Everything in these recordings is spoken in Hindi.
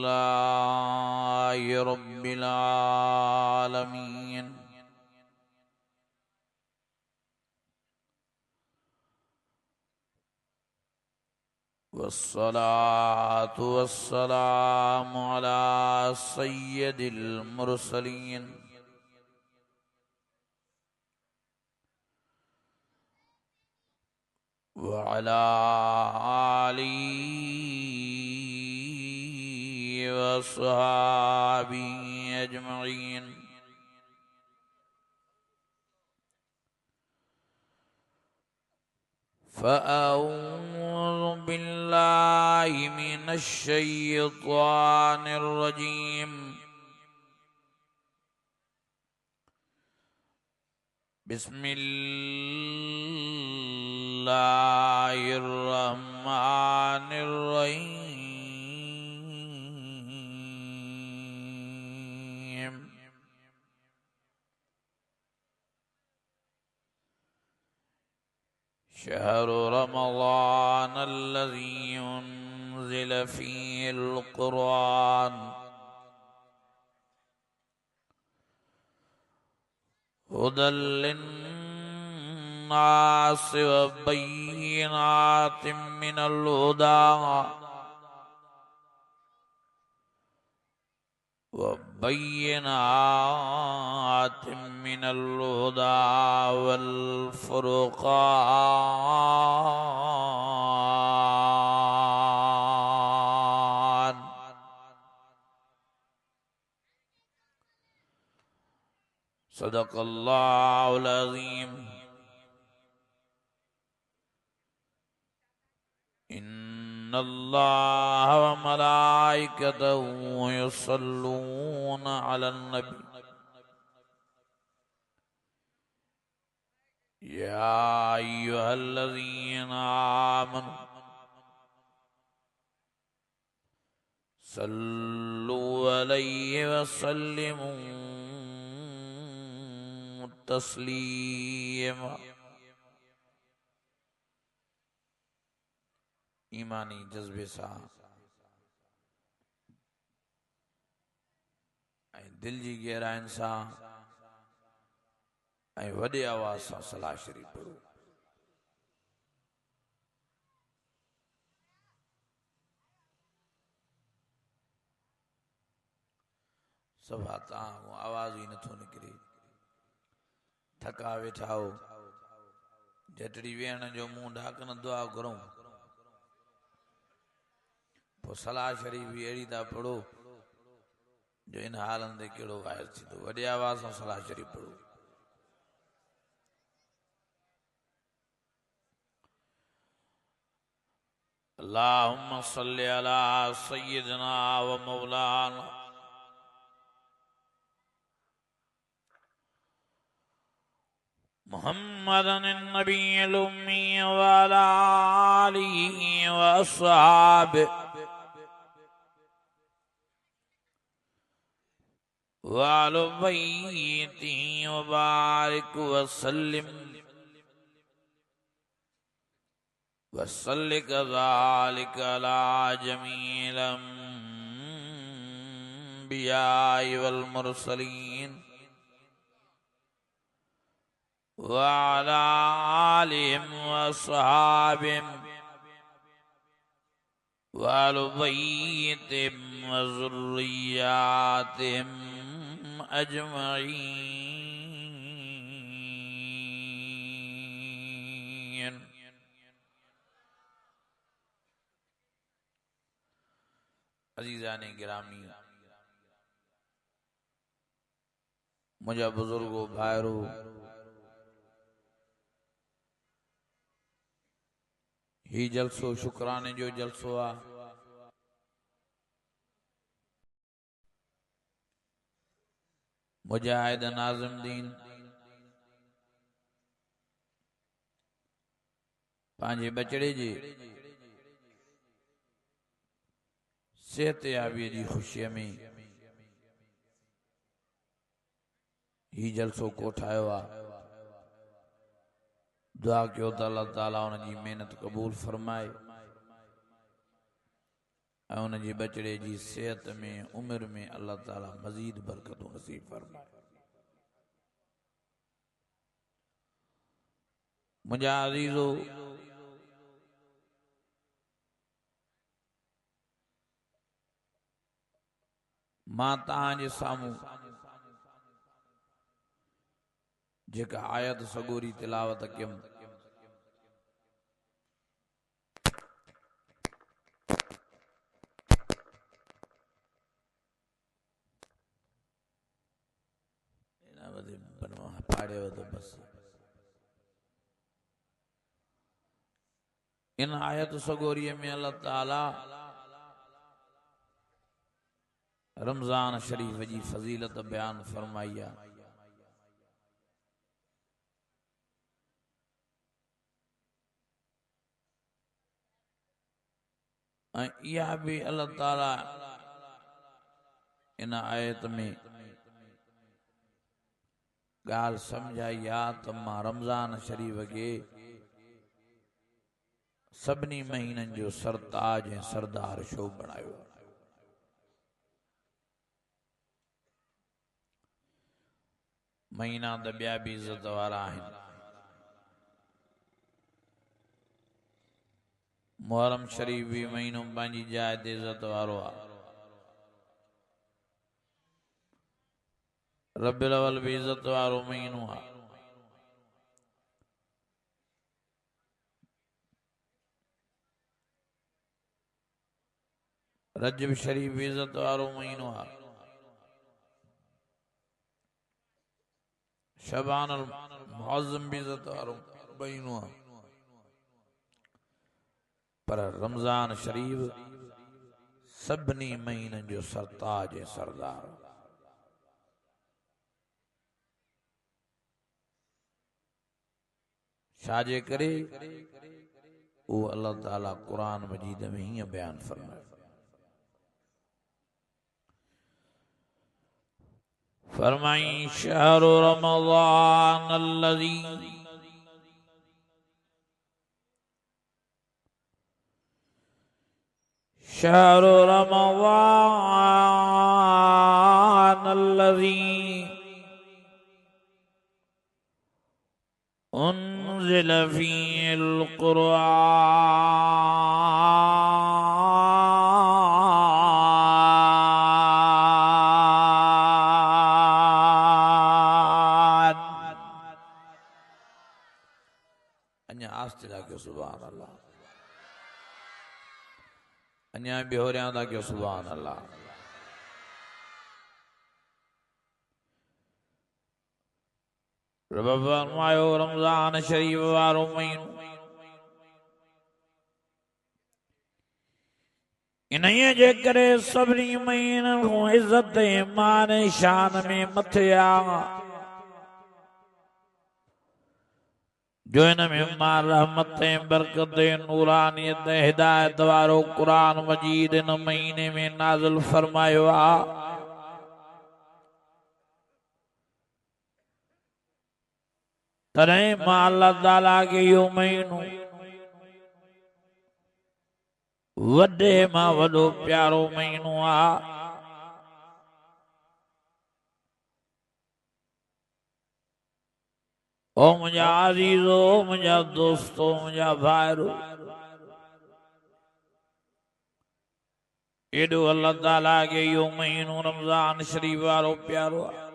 लिल्लाहि रब्बिल आलमीन। वस्सलातु वस्सलामु अला सय्यदिल मुरसलीन व अला आलिहि व अस्हाबिहि अजमईन। फ़अऊज़ु बिल्लाहि मिनश शैतानिर रजीम। बिस्मिल्लाहिर रहमानिर रहीम। शहरु रमज़ानल्लज़ी उन्ज़िल फ़ीहिल क़ुरआन हुदल लिन्नासि व बय्यिनातिम मिनल हुदा व बय्यिनातिम मिनल हुदा वल फ़ुरक़ान। सदक़ल्लाहुल अज़ीम। इन्नल्लाह व मलाइकतहु युसल्लूना अलन नबी या अय्युहल्लज़ीना आमनु सल्लु अलैहि व सल्लिमू तस्लीमा। ईमानी जज्बे सां ऐं दिल जी गहराइनि सां ऐं वॾे आवाज़ सां सलाह शरीफ़ पढ़ो। सभा तव्हां आवाज़ ही नथो निकिरे, थका वेठा हो, झटड़ी वेहण जो मुंहुं ढाकन दुआ करूं, पोइ सलाह शरीफ़ भी अहिड़ी था पढ़ो जो इन हालनि ते कहिड़ो वाइर थी थो। वॾे आवाज़ सां सलाह शरीफ़ पढ़ो। अल्लाहुम्मा सल्लि अला सय्यिदना व मौलाना मुहम्मदन नबिय्यिल उम्मी व अला आलिहि व अस्हाबिहि व अला बैतिही व बारिक व सल्लिम व सल्लि कज़ालिक अला जमील अंबियाइ वल मुरसलीन व अला आलिहिम व अस्हाबिहिम व अला बैतिहिम व ज़ुर्रिय्यातिहिम अजमईन। अजीज़ाने गिरामी, मुझा बुजुर्गो भाइरो, ही जलसो शुक्राने जो जलसो आ। मुजाहिद नाज़िमुद्दीन पांजे बचड़े जे सेहतयाबी जी खुशीअ में ही जलसो कोठायो आ। दुआ कयो त अल्लाह ताला उन जी मेहनत कबूल फरमाए। ऐं उन जे बचड़े जी सेहत में उम्र में अल्लाह ताला मज़ीद बरकतूं नसीब फरमाए। मुंहिंजा अज़ीज़ो, मां तव्हांजे साम्हूं जेका आयत सगोरी तिलावत कयमि, पाड़े तो बस इन आयत सगोरी में अल्लाह ताला रमजान शरीफ जी फजीलत बयान फरमाई है। इहा भी अल्लाह ताला इन आयत में गाल समझाई आ त मां रमजान शरीफ के सभिनी महीननि जो सरताज ऐं सरदार शो बणायो। महीना त ॿिया बि इज़त वारा आहिनि। मुहर्रम शरीफ भी महीनो पंहिंजी जाइ ते इज़त वारो आहे। रबिउल अव्वल भी इज़त वारो महीनो आहे। रजब शरीफ भी इज़त वारो महीनो आहे। शबान अल मुअज़्ज़म भी इज़त वारो महीनो आहे। पर रमजान शरीफ सभिनी महीननि जो सरताज ऐं सरदार। छाजे करे वो अल्लाह ताला कुरान मजीद में हीअं बयान फरमाए, फरमाई शहरु रमज़ान अल्लज़ी शहरु रमज़ान अल्लज़ी उन्ज़िल फ़ीहिल क़ुरआन। अन्या आस्ते लागियो सुभान अल्लाह, अन्या भी हो रहा था कि सुभान अल्लाह। रब फरमायो रमजान शरीफ वारो महीनो इन्हीअ जे करे सभिनी महीननि खां इज़त ईमान शान में मथे आ, जो इन में मां रहमत बरकत नूरानियत हिदायत वारो कुरान मजीद इन महीने में नाज़िल फरमायो आ। तॾहिं मां अल्लाह ताला के इहो महीनो वॾे मां वॾो प्यारो महीनो आ। ओ मुंहिंजा अज़ीज़ो, मुंहिंजा दोस्तो, मुंहिंजा भाइरो, एॾो अल्लाह ताला के इहो महीनो रमज़ान शरीफ वारो प्यारो आहे,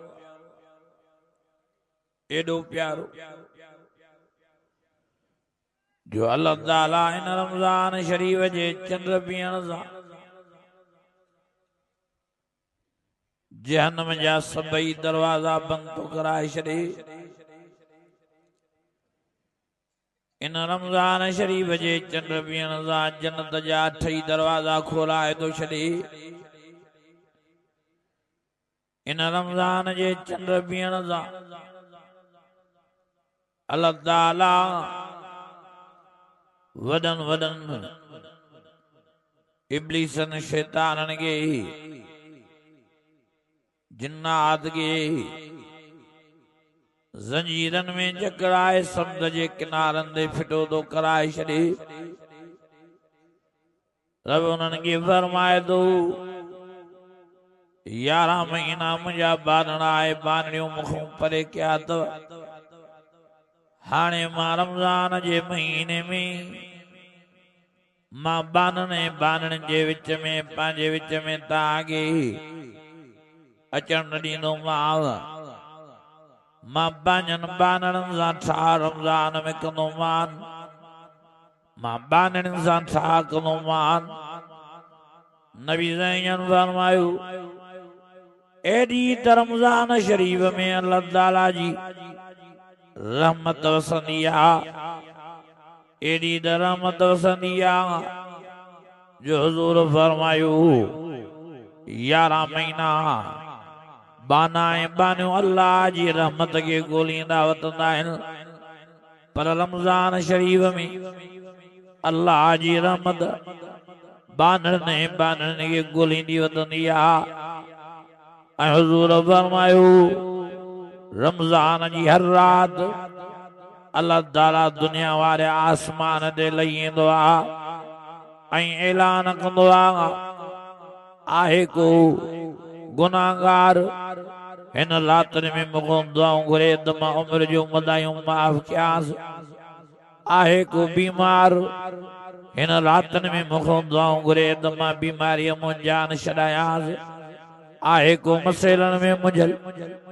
एॾो प्यारो जो अल्लाह ताला इन रमज़ान शरीफ जे चंड पीअण सां जहन्नम जा सभई दरवाजा बंद तो कराए छॾे। इन रमज़ान शरीफ जे चंड पीअण सां जन्नत जा 8 दरवाजा खोलाए तो छॾे। इन रमज़ान जे चंड पीअण सां अल्लाह ताला वडन वडन इब्लीसन शैतानन के जिन्नात के जंजीरन में जकड़ाए समुंद जे किनारन दे फिटो तो कराए छॾे। रब उन्हनि खे फरमाए थो 11 महीना मुंहिंजा बानणा आहे बानणियूं मूंखां परे कया अथव हाणे मां रमज़ान जे महीने में मां बानण ऐं बानण जे विच में पंहिंजे विच में तव्हांखे अचण न ॾींदोमांव मां पंहिंजनि बानणनि सां छा रमज़ान में कंदोमान मां बानणनि सां छा कंदोमान नबी ज़ैन फरमायो एॾी त रमज़ान शरीफ़ में अल्लाह ताला जी रहमत वसंदी आहे एॾी त रहमत वसंदी आहे जो हुज़ूर फरमायो 11 महीना बाना ऐं बानियूं अल्लाह जी रहमत खे ॻोल्हींदा वतंदा आहिनि पर रमज़ान शरीफ़ में अल्लाह जी रहमत बानण ऐं बानण खे ॻोल्हींदी वतंदी आहे ऐं हुज़ूर फरमायो रमज़ान जी हर रात अल्लाह ताला दुनिया वारे आसमान ते लही ईंदो आहे ऐं ऐलान कंदो आहे को गुनाहगार हिन रातनि में मूंखां दुआऊं घुरे त मां उमिरि जूं मदायूं माफ़ कयांसि आहे को बीमार हिन रातनि में मूंखां दुआऊं घुरे त मां बीमारीअ मां जान छॾायांसि आहे को मसइलनि में मुंझल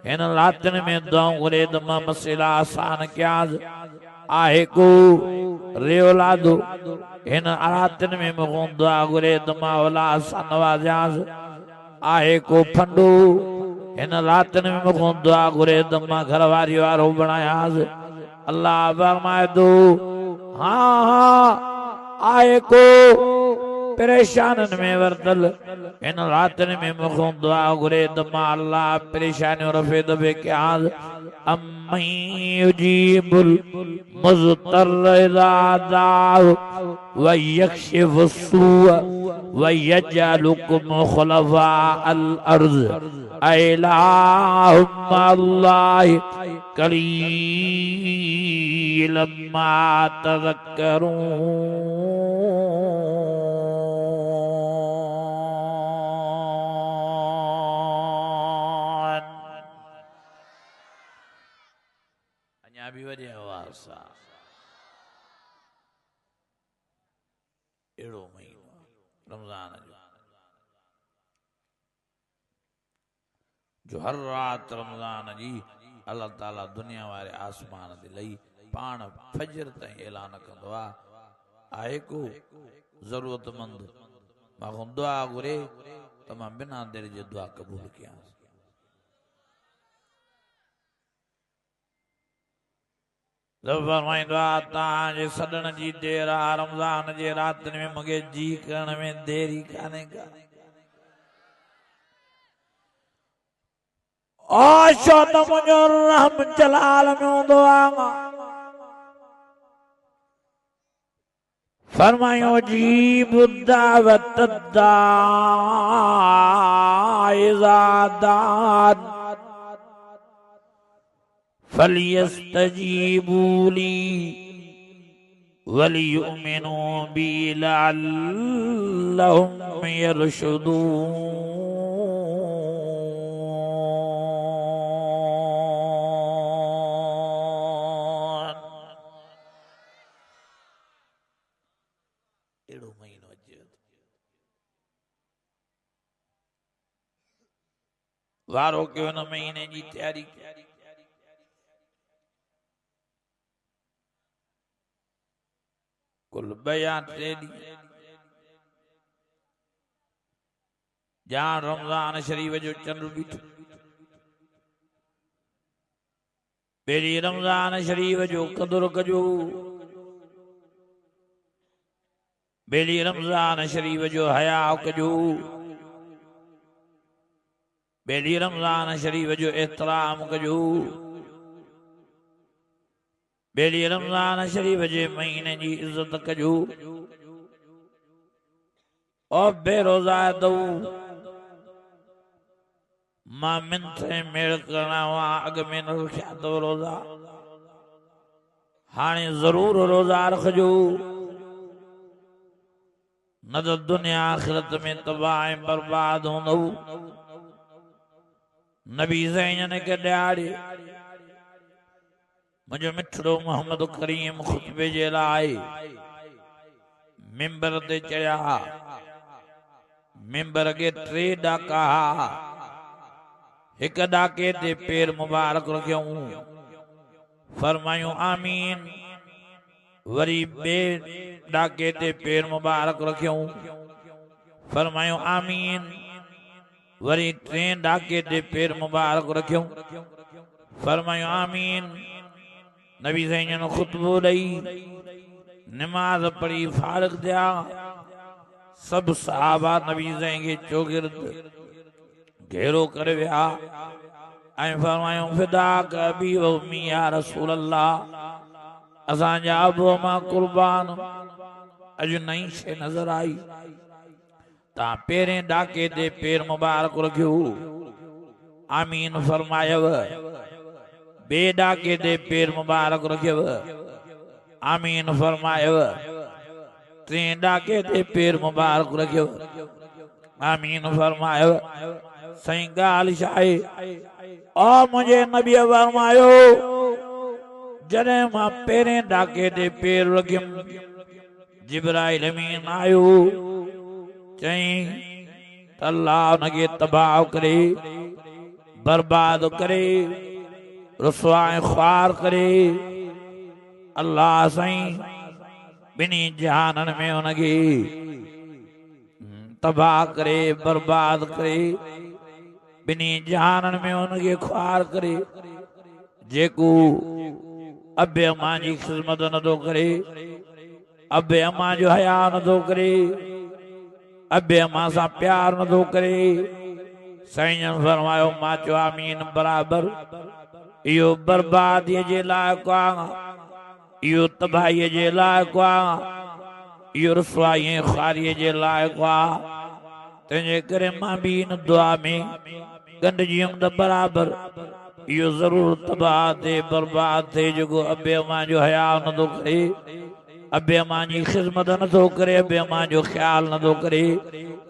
हिन रातनि में दुआऊं घुरे त मां मसइला आसान कयांसि आहे को रेवलादो हिन रातनि में मूंखां दुआ घुरे त मां औलाद सां नवाज़ियांसि आहे को फंडो हिन रातनि में मूंखां दुआ घुरे त मां घर वारी वारो बणायांसि अल्लाह फरमाए थो हाँ आहे को परेशाननि में वरतल इन रातनि में मूंखां दुआ घुरे त मां अल्लाह परेशानियूं रफ़े दफ़े कयांसि अम्मन युजीबुल मुज़्तर इज़ा दाअहु व यक्शिफु सूअ व यजअलुकुम खुलफाअल अर्ज़ अइलाहुम मअल्लाहि क़लीलन मा तज़क्करून अञा भी वॾे आवाज़ सां अहिड़ो महीनो रमज़ान जो हर रात रमज़ान जी अल्लाह ताला दुनिया वारे आसमान ते लही पाण फजर ताईं ऐलान कंदो आहे को ज़रूरतमंद मां दुआ घुरे त मां बिना देर जे दुआ क़बूल कयांसि फरमाईंदो आहे तव्हांजे सॾण जी देर आहे रमज़ान जे रातनि में मूंखे जी करण में देरी कान्हे का छो त मुंहिंजो रहम जलाल में हूंदो आहे फरमायो जीब दावत दाई इज़ा दान फलियस्तजीबू ली वलियुमिनू बी लअल्लहुम यरशुदून एड़ो महीनो अचे वारो के हुन महीने जी तैयारी कुल बयान रेडी जान रमज़ान शरीफ जो चंड बीठो बेरी रमज़ान शरीफ जो कदुर कजो बेरी रमज़ान शरीफ जो हया कजो बेरी रमज़ान शरीफ जो एहतराम कजो बेली रमज़ान शरीफ जे महीने जी इज्जत कजो और बेरोज़ा दऊ मां मिंथे मेल करणा हुआ अग में न रखिया तो रोज़ा हाणे जरूर रोज़ा रखजो न तो दुनिया आखिरत में तबाह बर्बाद होंदो। नबी ज़ैन के ॾियारे मुझे मिठड़ो मोहम्मद करीम खुतबे जे लाइ मिंबर ते चढ़िया। मिंबर के 3 ॾाका, एक ॾाके ते पेर मुबारक रखियऊं, फरमायूं आमीन। वरी बे ॾाके ते पेर मुबारक रखियऊं, फरमायूं आमीन। वरी 3 ॾाके ते पेर मुबारक रखियऊं, फरमायूं आमीन। नबी ज़ैन खुतबो ॾई नमाज पढ़ी फारिग थिया। सब सहाबा नबी ज़ैन के चौगिर्द घेरो करे विया ऐं फरमायूं फिदाक अबी व उम्मी या रसूल अल्लाह। असांजा अबू अम्मा कुर्बान, अॼु नई शइ नज़र आई। तां पहिरें ॾाके ते पेर मुबारक रखियो, आमीन फरमायव। बे ॾाके ते पेर मुबारक रखियव, आमीन फरमायव। 3 ॾाके ते पेर मुबारक रखियव, आमीन फरमायव। सही ॻाल्हि छा आहे? ओ मुंहिंजे नबीअ फरमायो, जॾहिं मां पहिरें ॾाके ते पेर रखियमि, जिब्राइल अमीन आयो, चईं त अल्लाह उनखे तबाह करे, बर्बाद करे, रुसवा ख्वार करे। अल्लाह साईं ॿिन्ही जहाननि में उनखे तबाह करे, बर्बाद करे, ॿिन्ही जहाननि में उनखे ख्वार करे। जेको अबे अम्मा जी ख़िदमत नथो करे, अबे अम्मा जो हया नथो करे, अबे अम्मा सां प्यार नथो करे, साईं फरमायो मां चयो आमीन बराबर। इहो बर्बादीअ जे लाइक़ु आहे, इहो तबाहीअ जे लाइक़ु आहे, इहो रुसवाईअ ख़्वारीअ जे लाइक़ु आहे। तंहिंजे करे मां बि इन दुआ में गंढिजी हुयमि त बराबर इहो ज़रूर तबाह थे, बर्बाद थे, जेको अबे अम्मा जो हया नथो करे, अबे अम्मा जी ख़िदमत नथो करे, अबे अम्मा जो ख्याल नथो करे।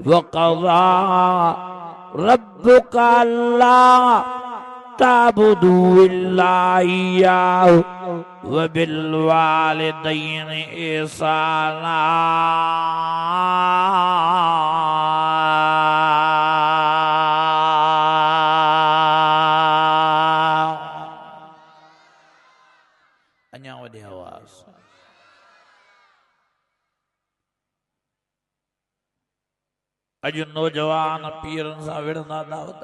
वक़ज़ा रब्बुका अल्ला ताबुदू इल्ला इय्याहु व बिल वालिदैनि ihसाना। अञा वॾी आवाज़। अॼु नौजवान पीरनि सां विढ़ंदा दावत,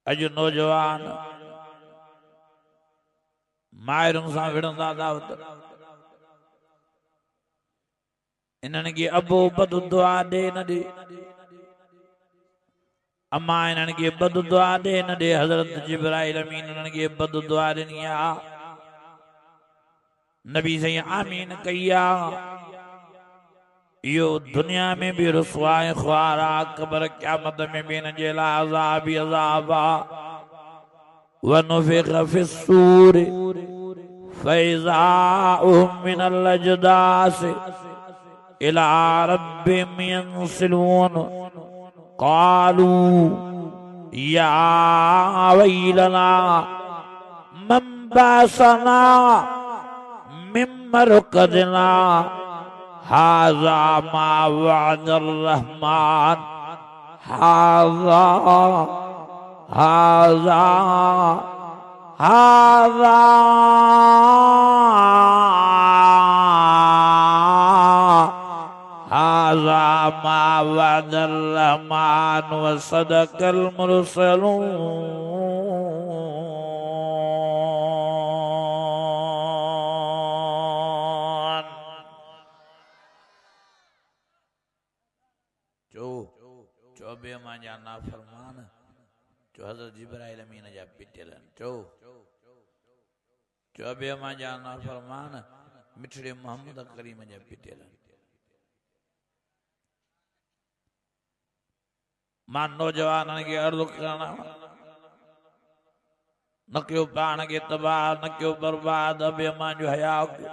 अॼु नौजवान मायरुनि सां विढ़ंदा दावत। इन्हनि खे अबो बद दुआ ॾे न ॾे, अम्मा इन्हनि खे बद दुआ ॾे न ॾे। हज़रत जिब्राइल अमीन इन्हनि खे बद दुआ ॾिनी आहे। नबी साईं आमीन कई आहे। इहो दुनिया में भी रुसवा ख्वार आहे, क़ब्र क़यामत में भी इन जे लाइ अज़ाब ई अज़ाब आहे। वनुफ़िख़ फ़िस्सूर फ़इज़ा हुम मिनल अजदास इला रब्बिहिम यंसिलून। क़ालू या वैलना मन बअसना मिन मरक़दिना हाज़ा मा वअदर रहमान हाज़ा हाज़ा हाज़ा हाज़ा मा वअदर रहमान व सदक़ल मुरसलून। चौबे मां जा नाफरमान जो हज़रत जिब्राइल अमीन जा पिटियल चौबे मां जा नाफरमान मिठड़े मोहम्मद करीम जा पिटियल। मां नौजवाननि खे अर्ज़ु करणा, न कयो पाण खे तबाह, न कयो बर्बाद, अबे मां जो हया कयो।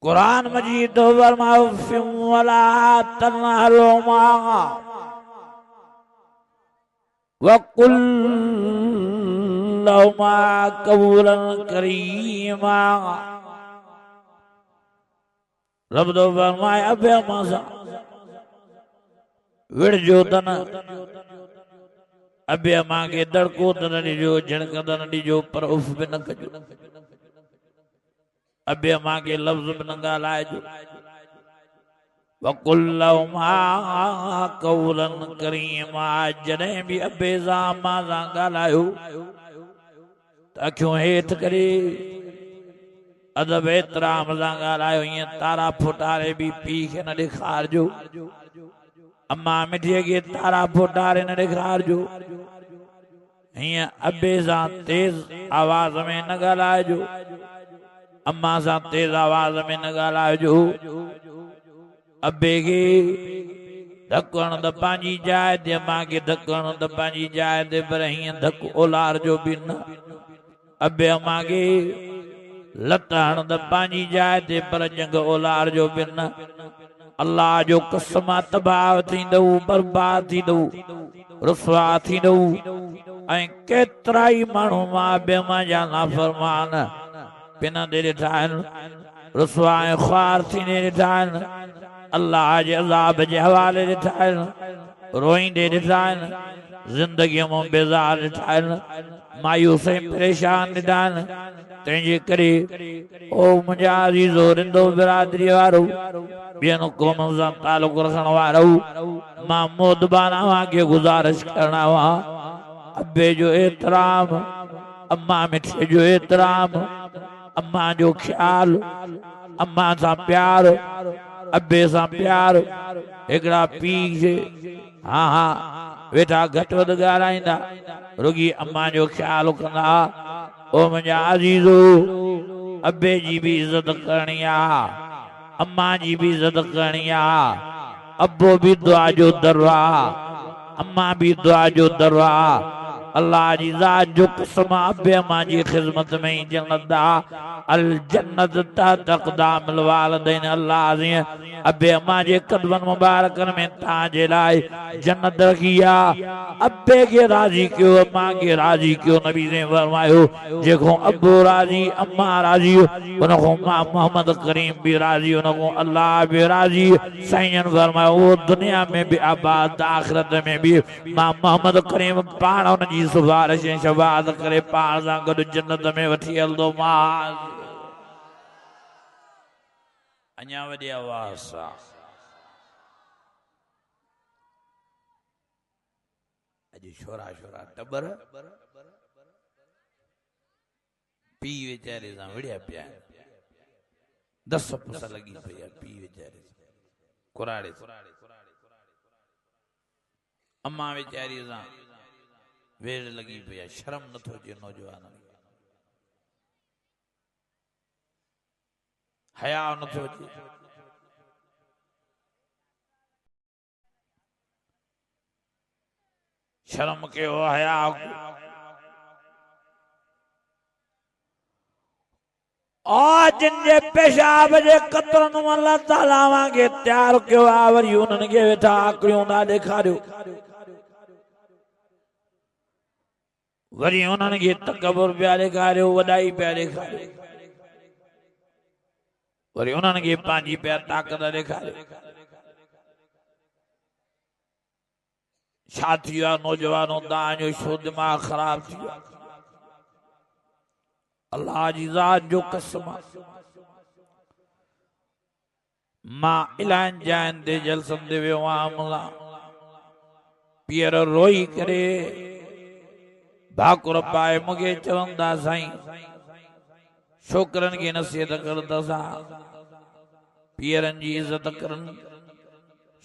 कुरान मजीद तो फरमाओ वला तनहरुमा वकुल लहुमा कौलन करीमा। रब तो फरमाए अबे मासा विड़जो तन अबे मांगे दड़को तन ॾिजो झिणक तन ॾिजो पर उफ बि न कजो। अबे मांगे लफ्ज़ बि न ॻाल्हाइजो। वकुल लहुमा कौलन करीमा। जॾहिं बि अबे सां मां सां ॻाल्हायो त अखियूं हेठि करे अदब एतराम सां ॻाल्हायो। ईअं तारा फुटारे बि पीउ खे न ॾेखारिजो। अम्मा मिठीअ खे तारा फुटारे न ॾेखारिजो। हीअं अबे सां तेज आवाज़ में न ॻाल्हाइजो। अम्मा सां तेज आवाज़ में न ॻाल्हाइजो। अबे खे धकण त पंहिंजी जाइ ते, अम्मा खे धकण त पंहिंजी जाइ ते, पर हीअं धक ओलारजो बि न। अबे अम्मा खे लत हण त पंहिंजी जाइ ते, पर जंग ओलारजो बि न। अल्लाह जो कसम तबाह थींदव, बर्बाद थींदव, रुसवा थींदव। ऐं केतिरा ई माण्हू मां अबे अम्मा जा नाफ़रमान पिन ते ॾिठा आहिनि, रुसवा ऐं ख़्वार थींदे ॾिठा आहिनि, अल्लाह जे अज़ाब जे हवाले ॾिठा आहिनि, रोईंदे ॾिठा आहिनि, ज़िंदगीअ मां बेज़ार ॾिठा आहिनि, मायूस ऐं परेशान ॾिठा आहिनि। तंहिंजे करे ओ मुंहिंजा अज़ीज़ो रिंदो बिरादरी वारो, ॿियनि क़ौमुनि सां तालुक़ रखण वारो, मां मोदबाना खे गुज़ारिश करणा हुआ, अबे जो एतराम, अम्मा मिठे जो एतराम, अम्मा जो ख्याल, अम्मा सां प्यार, अबे सां प्यार। हिकिड़ा पीउ खे हाँ हाँ वेठा घटि वधि ॻाल्हाईंदा, रुगी अम्मा जो ख्याल कंदा। ओ मुंहिंजा अज़ीज़ो, अबे जी बि इज़त करणी आहे, अम्मा जी भी इज्जत करनी आ। अब्बो भी दुआ जो दरवा, अम्मा भी दुआ जो दरवा। अल्लाह जी ज़ात जो कसम, अब्बे अम्मा जी खिदमत में ही जन्नत दा। अल जन्नत तहत अक़दामिल वालिदैन। अल्लाह जी अब्बे अम्मा जे कदमनि मुबारकनि में तव्हांजे लाइ जन्नत रखी आहे। अब्बे खे राज़ी कयो, अम्मा खे राज़ी कयो। नबी ने फरमायो जेको अब्बो राज़ी, अम्मा राज़ी, उनको मां मोहम्मद करीम भी राज़ी, उनको अल्लाह भी राज़ी। साईं फरमायो वो दुनिया में भी आबाद, आखिरत में भी मां मोहम्मद करीम पाण उनजी सिफारिश ऐं शफ़ाअत करे पाण सां गॾु जन्नत में वठी हलंदोमांसि। अञा वॾी आवाज़ सां अॼु छोरा छोरा टबर पीउ वीचारे सां विड़िया पिया आहिनि। 10 पुस लॻी पई आहे पीउ वीचारे कुराड़े। अम्मा वीचारी सां वेड़ लगी पई आहे। शर्म नथो अचे नौजवान, हया नथो अचे। शर्म कयो, हया और जिनके पेशाब जे कतरन अल्लाह ताला वांगे तैयार कयो आहे, वरी उन्हनि खे वेठा आकड़ियूं था ॾेखारियो, वरी उन्हनि खे तकबर पिया ॾेखारियो, वॾाई पिया ॾेखारियो, वरी उन्हनि खे पंहिंजी पिया ताक़त ॾेखारियो। छा थी वियो आहे नौजवानों, तव्हांजो छो दिमाग़ ख़राब थी वियो? अल्लाह जी ज़ात जो कसम, मां इलाही जाइन ते जलसनि ते वियो आहियां, पीअर रोई करे भाकुर पाए मूंखे चवंदा साईं छोकरनि खे नसीहत कर दसा, पीअरनि जी इज़त करनि,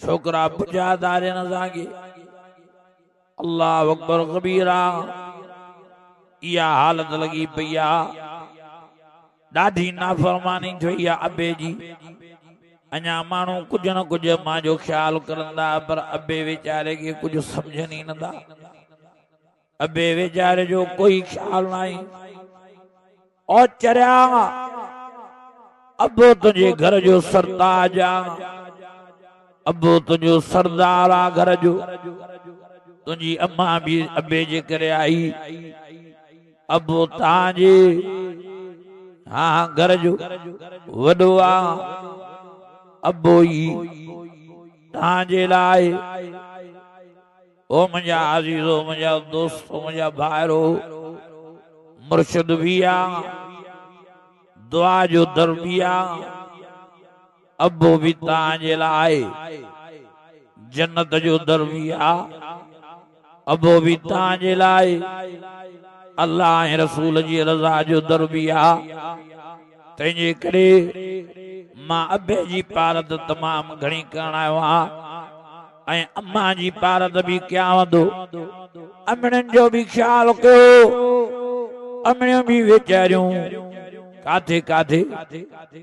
छोकरा बुझादार न असांखे। अल्लाह अकबर कबीरा, इहा हालत लगी पई आहे। ॾाढी नाफरमानी थी आहे अबे जी। अञा माण्हू कुछ न कुछ मां जो ख्याल करंदा, पर अबे वीचारे खे कुछ समझनि ही नथा। अबे वीचारे जो कोई ख्याल नहीं। और चरिया अबो तुझे घर जो सरताज आ, अबो तुझो सरदार आ घर जो। तुझी अम्मा भी अबे जे करे आई, अबो ताजे हाँ घर जो वडो आ, अबो ही ताजे लाए। ओ मुझा अजीजो, मुझा दोस्तो, मुझा भाईरो, मुर्शिद भी आ, दुआ जो दर भी आ, अबो भी ताजे लाए। जन्नत जो दर भी आ, अबो भी ताजे लाए। अल्लाह रसूल जी रज़ा जो दर भी आ। तंहिंजे करे मां अबे जी पारत तमाम घणी करण आयो आहियां ऐं अम्मा जी पारत भी कयां थो। अमड़नि जो भी ख्याल कयो। अमड़ियूं भी वीचारियूं काथे काथे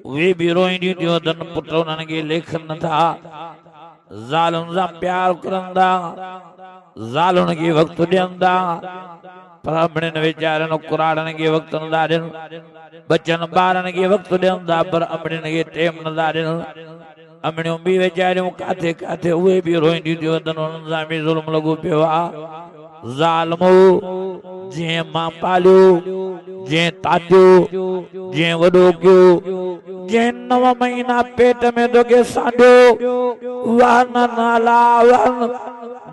उहे भी रोईंदियूं थियूं अथनि, पुट उन्हनि खे लेखनि नथा, ज़ालुनि सां प्यार करनि था, ज़ालुनि खे वक़्तु ॾियनि था, पर अमड़ियुनि वीचारनि कुराड़नि खे वक़्तु नथा ॾियनि। बचनि ॿारनि खे वक़्तु ॾियनि था, पर अमड़ियुनि खे टेम नथा ॾियनि। अमड़ियूं भी वीचारियूं काथे काथे उहे भी रोईंदियूं थियूं अथनि, उन्हनि सां भी ज़ुल्म लॻो पियो आहे। ज़ालिमो जंहिं मां पालियो, जंहिं ताटियो, जंहिं वॾो कयो, जंहिं 9 महीना पेट में तोखे सांडियो, वाह न नाला वाह,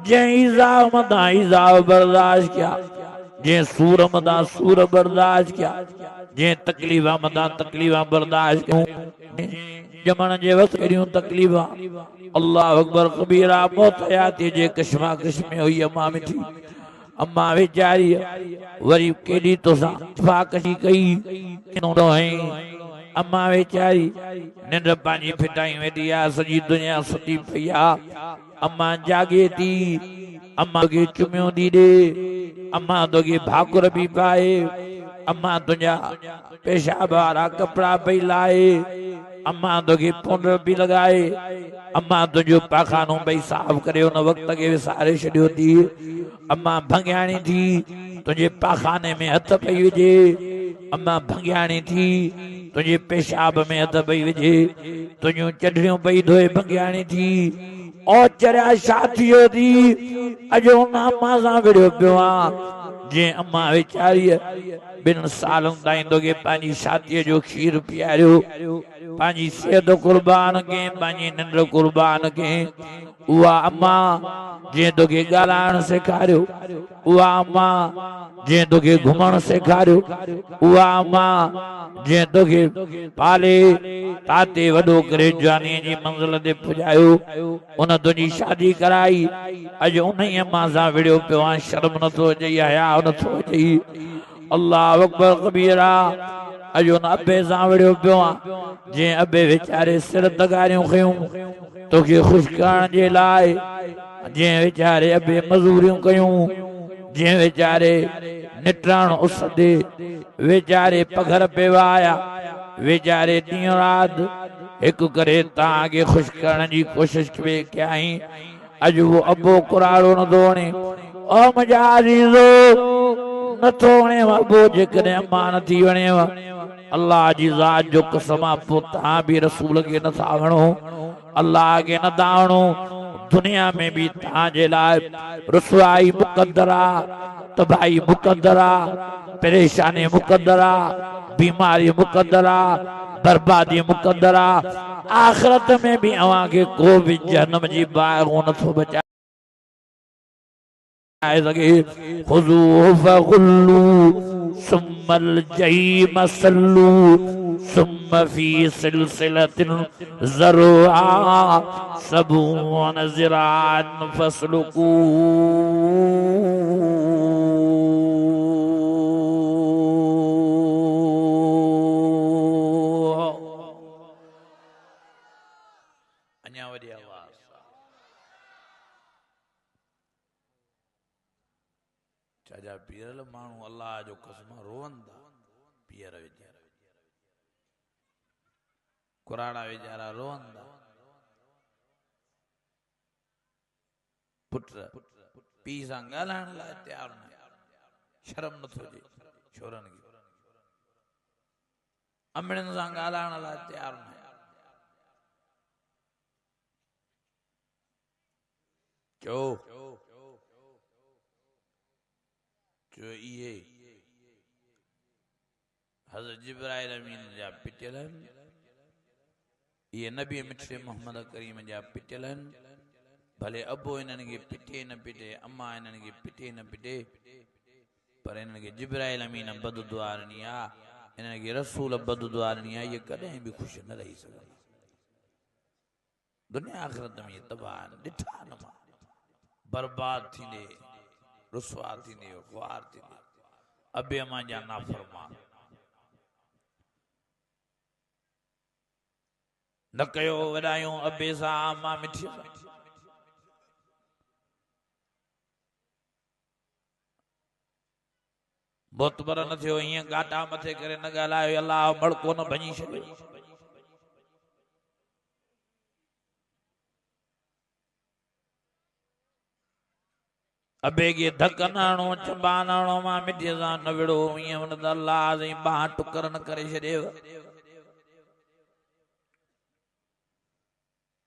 जंहिं ईज़ाउ मथां ईज़ाउ बर्दाश्त किया, जंहिं सूर मथां सूर बर्दाश्त किया, जंहिं तकलीफ़ मथां तकलीफ़ बर्दाश्त कयूं। ॼमण जे वक़्तु कहिड़ियूं तकलीफ़, अल्लाह अकबर कबीरा। मौत हयाती जे कशमा कश में हुई अम्मा मिठी। अम्मा वीचारी वरी केॾी तोसां फाकशी कई अम्मा वीचारी निंड पंहिंजी फिटाई वेठी आहे, सॼी दुनिया सुती पई आहे। अम्मा जागे थी, अम्मा खे चुमियो थी ॾे, अम्मा तोखे भाकुर भी पाए, अम्मा तुंहिंजा पेशाब वारा कपिड़ा पई लाहे, अम्मा तोखे पाउडर भी लॻाए, अम्मा तुंहिंजो पाखानो भई साफ़ करे उन वक़्त खे विसारे छॾियो थी। अम्मा भंगियाणी थी, तुझे पाखाने में हथ पई विझे, अम्मा भंगियाणी थी, तुझे पेशाब में हथ पई विझे, तुझियूं चढ़ियूं पई धोए भंगियाणी थी। ओ चरिया छा थियो थी, अॼु उन अम्मा सां विड़ियो पियो आहे। जे अम्मा वीचारी 2 सालनि ताईं तोखे पंहिंजी छातीअ जो खीर पीआरियो, पंहिंजी सिहत कुर्बान कयईं, पंहिंजी निंड कुर्बान कयईं। उहा अम्मा जंहिं तोखे ॻाल्हाइण सेखारियो, उहा अम्मा जंहिं तोखे घुमण सेखारियो, उहा अम्मा जंहिं तोखे पाले ताते वॾो करे जवानीअ जी मंज़िल ते पुॼायो, उन तुंहिंजी शादी कराई। अॼु उन ई अम्मा सां विड़ियो पियो आहे, शर्म नथो अचे, हया नथो अचे। अल्लाह अकबर कबीरा। अॼु उन अबे सां विड़ियो पियो आहे, जंहिं अबे वीचारे सिर तगारियूं खयूं तोखे ख़ुशि करण जे लाइ, जंहिं वीचारे अबे मज़ूरियूं कयूं, जंहिं वीचारे निटाण उस ते वीचारे पघर पे वाया, वीचारे ॾींहुं राति हिकु करे तव्हांखे ख़ुशि करण जी कोशिश पे कयईं। अॼु वो अबो कुराड़ो नथो वणे। ओ मुंहिंजा अज़ीज़ो, नथो वणेव अबो, जेकॾहिं अम्मा नथी वणेव, अल्लाह जी ज़ात जो कसम आहे, पोइ तव्हां बि रसूल खे नथा वणो, अल्लाह खे नथा वणो। दुनिया में भी तव्हांजे लाइ रुसवाई मुक़द्दर आहे, तबाही मुक़द्दर आहे, परेशानी मुक़द्दर आहे, बीमारी मुक़द्दर आहे, बर्बादी मुक़द्दर आहे। आख़िरत में भी अव्हां खे को भी जहन्नम जी बाहि नथो बचाए सके। खुज़ूहु फग़ुल्लू सुम्मल जहीम सल्लू सुम्म फी सिलसिलतिन ज़रउहा सबून ज़िराअन फस्लुकू। अञा वॾी आवाज़ चाचा पीरल माण्हू अल्लाह जो कसम रोअनि था, पीर वीचारा कुराड़ा वीचारा रोअनि था। पुट पीउ सां ॻाल्हाइण लाइ तयारु न, शर्म नथो अचे छोरनि खे। अमड़नि सां ॻाल्हाइण लाइ तयारु न चओ चो इहे हज़रत जिब्राइल अमीन जा पिटियल आहिनि ये नबी मिठे मोहम्मद करीम जा पिटियल आहिनि भले अबो इन्हनि खे पिटे न पिटे अम्मा इन्हनि खे पिटे न पिटे पर इन्हनि खे जिब्राइल अमीन बददुआरणी आहे इन्हनि खे रसूल बददुआरणी आहे इहे कॾहिं बि ख़ुशि न रही सघंदा दुनिया आख़िरत में तबाह ॾिठा न मां बर्बाद थींदे रुसवा थींदे ख़्वार थींदे अबे अम्मा जा नाफ़रमान न कयो वॾायूं अबे सां अम्मा मिठी मोतबर न थियो हीअं गाटा मथे करे न ॻाल्हायो अलाह मड़को न भञी छॾियो अबे खे धक न हणो चंबा न हणो मां मिठीअ सां न विड़ो ईअं हुन त अलाह जी बाह टुकर न करे छॾेव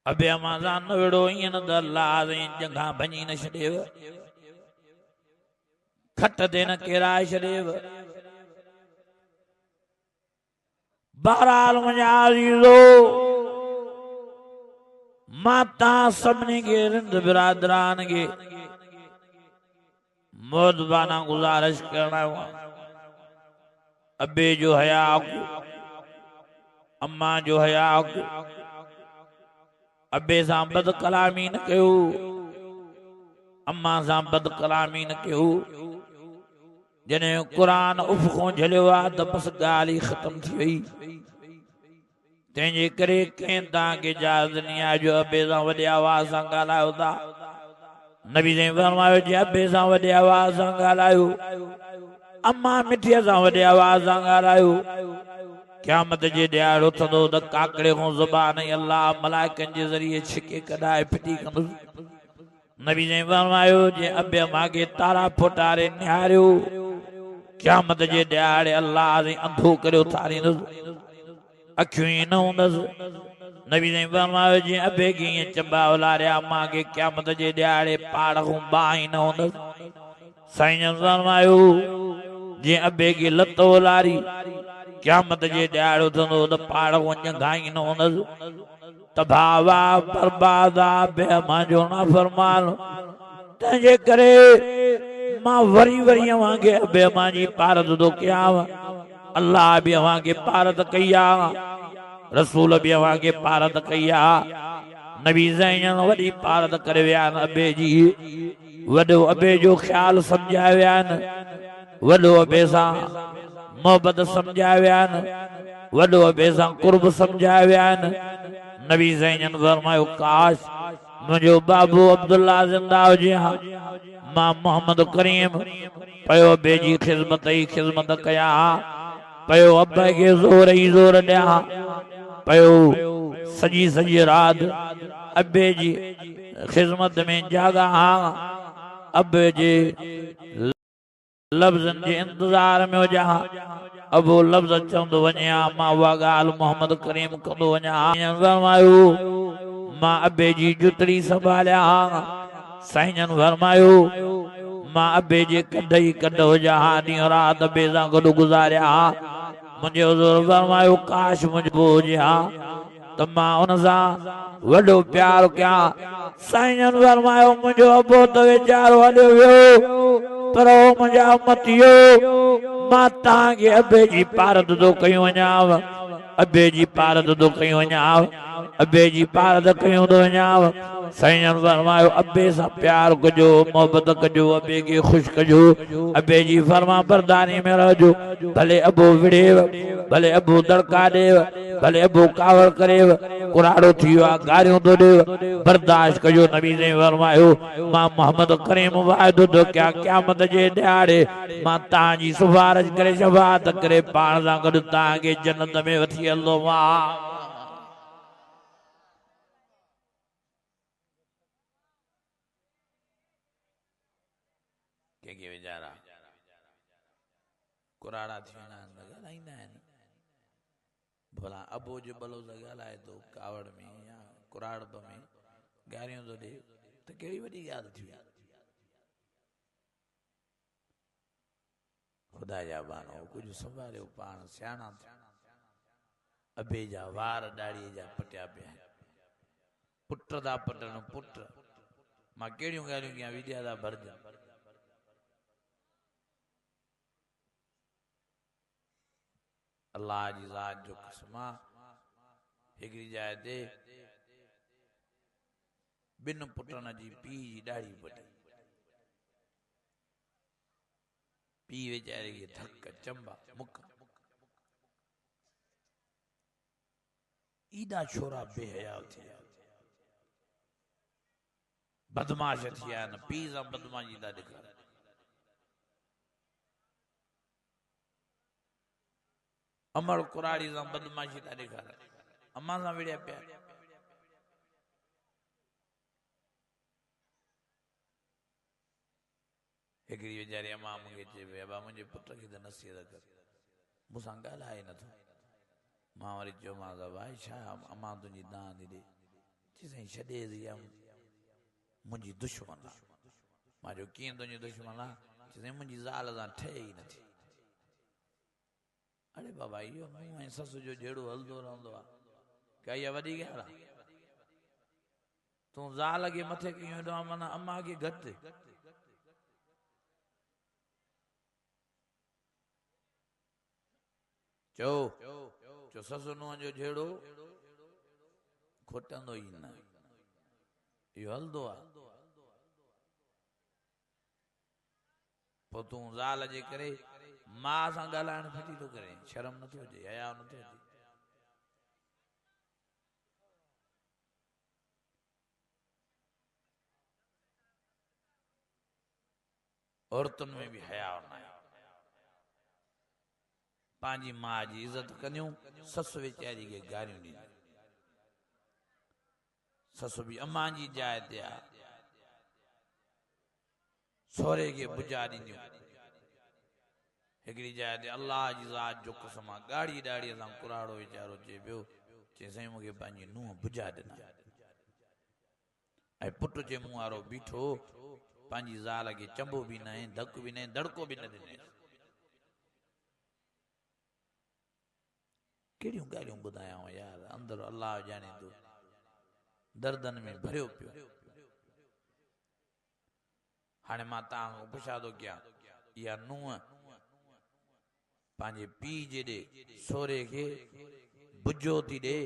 अबे अम्मा सां न विड़ो ईअं न त अलाह जी जंघा भञी न छॾेव खट ते न किराए छॾेव बहरहाल मुंहिंजा अज़ीज़ो मां तव्हां सभिनी खे रिंद बिरादरान खे मोदबाना गुज़ारिश करण अबे जो हया अम्मा जो हया अबे सां बद कलामी न कयो अम्मा सां बद कलामी न कयो जने कुरान उफ को झलियो आहे त बस ॻाल्हि ई ख़तम थी वई तंहिंजे करे कंहिं तव्हांखे इजाज़त न आहे जो अबे सां वॾे आवाज़ सां ॻाल्हायो था नबी साईं फरमायो जे अबे सां वॾे आवाज़ सां ॻाल्हायो अम्मा मिठीअ सां वॾे आवाज़ सां ॻाल्हायो क़यामत जे ॾियार उथंदो त काकड़े खां ज़बान अल्लाह मलाइकनि जे ज़रिए छिके कढाए फिटी कंदुसि नबी साईं फरमायो जे अबे अम्मा खे तारा फुटारे निहारियो क़यामत जे ॾियारे अल्लाह जी अंधो करे उथारींदुसि अखियूं ई न हूंदसि नबी साईं फरमायो जे अबे खे ईअं चंबा उलारिया अम्मा खे क़यामत जे ॾियारे पाड़ खां बाह ई न हूंदसि साईं जन फरमायो जे अबे खे लत उलारी क़यामत जे ॾियारे उथंदो त पाड़ खां जंघा ई न हूंदसि तबाह बर्बाद अबे अम्मा जो नाफ़रमान तंहिंजे करे मां वरी वरी अव्हां खे अबे अम्मा जी पारत थो कयां अल्लाह भी अव्हां खे पारत कई आहे रसूल भी अव्हां खे पारत कई आहे नबी साईं वॾी पारत करे विया आहिनि अबे जी वॾो अबे जो ख़्यालु सम्झाए विया आहिनि वॾो अबे सां मोहबत सम्झाए विया आहिनि वॾो अबे सां कुर्ब सम्झाए विया आहिनि नबी साईं फरमायो काश मुंहिंजो बाबू अब्दुल्ला ज़िंदा हुजे हा मां मोहम्मद करीम पयो अबे जी ख़िदमत कया पयो अब्बा खे ज़ोर ई ज़ोर ॾियां पयो सॼी सॼी रात अबे जी ख़िदमत में जागा अबे जे लफ्ज़न जे इंतज़ार में हुजां अबो लफ्ज़ चवंदो वञे मां उहा ॻाल्हि मोहम्मद करीम कंदो वञा फरमायो मां अबे जी जुतड़ी संभालिया साईं जन फरमायो मां अबे जे कढ ई कढ हुजां ॾींहुं राति अबे सां गॾु गुज़ारिया मुंहिंजो हज़ूर फरमायो काश मुंहिंजो हुजे हा त मां उन सां वॾो प्यार कयां साईं जन फरमायो मुंहिंजो अबो त वीचारो हलियो वियो पर मुंहिंजा उम्मतियो मां तव्हांखे अबे जी पारत थो कयूं वञाव अबे जी पारत थो कयूं वञाव अबे जी पारत कयूं थो वञाव साईं जन फरमायो अबे सां प्यार कजो मोहबत कजो अबे खे ख़ुशि कजो अबे जी फरमा बरदारी में रहजो भले अबो विड़ेव भले अबो दड़का ॾेव भले अबो कावड़ करेव कुराड़ो थी वियो आहे गारियूं थो ॾेव बर्दाश्त कजो नबी ने फरमायो मां मोहम्मद करीम वाइदो थो कयां क़यामत जे ॾियारे मां तव्हांजी सिफारिश करे शफ़ाअत करे पाण सां गॾु तव्हांखे जन्नत में वठी हलंदो मां के वीचारा कुराड़ा थी वेंदा आहिनि ॻाल्हाईंदा आहिनि भला अबो जो भलो सा ॻाल्हाए तो कावड़ में या कुराड़प में गारियूं तो ॾे त कहिड़ी वॾी ॻाल्हि थी ख़ुदा जा बानो कुझु संभालियो पाण सियाणा थियो अबे जा वार ॾाड़ीअ जा पटिया पिया पुट था पटण पुट मां कहिड़ियूं ॻाल्हियूं कयां विद्या था भरजनि अल्लाह जी ज़ात जो कसम हिकिड़ी जाइ ते ॿिनि पुटनि जी पीउ जी ॾाढ़ी पटी पीउ वीचारे खे धक चंबा मुख एॾा छोरा बेहया थी विया बदमाश थी विया आहिनि पीउ सां बदमाशी था ॾेखारनि अमर कुराड़ी सां बदमाशी था ॾेखारनि अम्मा सां विड़िया पिया हिकिड़ी वीचारी अम्मा मूंखे चए पई अबा मुंहिंजे पुट खे त नसीहत कर मूंसां ॻाल्हाए नथो मां वरी चयोमांसि भाई छा अम्मा तुंहिंजी दान थी ॾे चई साईं छॾेसि या मुंहिंजी दुश्मन आहे मां चयो कीअं तुंहिंजी दुश्मन आहे चई साईं मुंहिंजी ज़ाल सां ठहे ई नथी अरे बाबा इहो मूं ऐं ससु जो जहिड़ो हलंदो रहंदो आहे क्या इहा वॾी ॻाल्हि आहे तूं ज़ाल खे मथे कयूं वेठो आहे माना अम्मा खे घटि चओ ससु नुंहं जो जहिड़ो खुटंदो ई न इहो हलंदो आहे पोइ तूं ज़ाल जे करे मां सां ॻाल्हाइण फिटी थो करे शर्म नथो अचे हया नथो अचे औरतुनि में बि हया न आहे पंहिंजी माउ जी इज़त कंदियूं ससु वीचारी खे गारियूं ॾींदियूं ससु बि अम्मा जी जाइ ते आहे सहुरे खे बुजा ॾींदियूं हिकिड़ी जाइ ते अल्लाह जी ज़ात जो कसम आहे ॻाढ़ी ॾाड़ीअ सां कुराड़ो वीचारो चए पियो चए साईं मूंखे पंहिंजी नुंहुं बुजा ॾिना ऐं पुटु जे मुंहुं वारो बीठो पंहिंजी ज़ाल खे चंबो बि न धक बि न दड़को बि न ॾिने कहिड़ियूं ॻाल्हियूं ॿुधायांव यार अंदरि अल्लाह ॼाणे थो दर्दनि में भरियो पियो हाणे मां तव्हां पुछा थो कयां इहा नुंहुं पंहिंजे पीउ जे ॾे सहुरे खे बुजो थी ॾे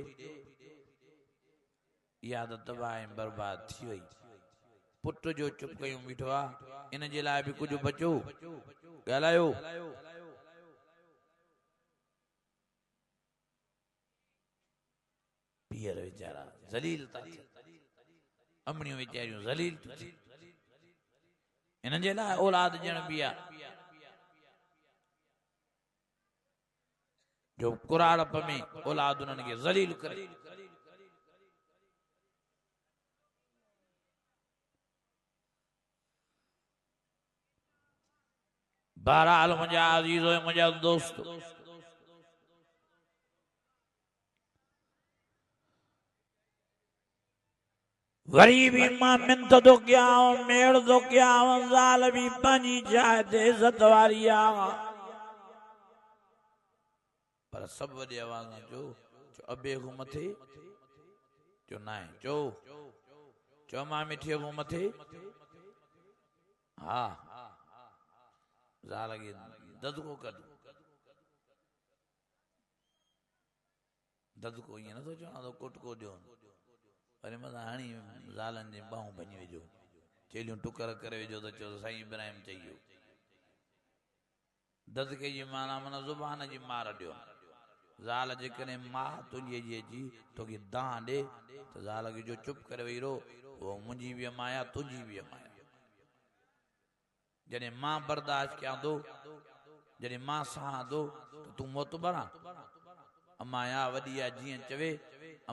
इहा त तबाह ऐं बर्बाद थी वई पुट जो चुप कयूं बीठो आहे इन जे लाइ बि कुझु बचो ॻाल्हायो पीअर वीचारा ज़लील था थियनि अमड़ियूं वीचारियूं ज़लील थियूं थियनि इन जे लाइ औलाद ॼण बि आहे जो कुराड़प में औलाद उन्हनि खे ज़लील करे बहरहाल मुंहिंजा अज़ीज़ो मुंहिंजा दोस्त वरी भी मां मिंत तो कयां मेड़ तो कयां ज़ाल भी पंहिंजी जाइ ते इज़त वारी आहे पर सभु वॾी आवाज़ में चओ अबे खां मथे चओ न आहे चओ मां मिठीअ खां मथे हा ज़ाल खे ददको कढ ददको ईअं नथो चवां कुटको ॾियो वरी मथां हाणे ज़ालनि जे ॿाहूं भञी वेझो चेलियूं टुकर करे वेझो त चओ साईं इब्राहिम चई वियो ददके जी माना माना ज़ुबान जी मार ॾियो ज़ाल जेकॾहिं माउ तुंहिंजे जी अची तोखे दाह ॾे त ज़ाल खे जो चुप करे वेही रहो उहो मुंहिंजी बि अमाया तुंहिंजी बि अमाया जॾहिं मां बर्दाश्त कयां थो जॾहिं मां सहां थो त तूं मोतबर आहे अमाया वॾी आहे जीअं चवे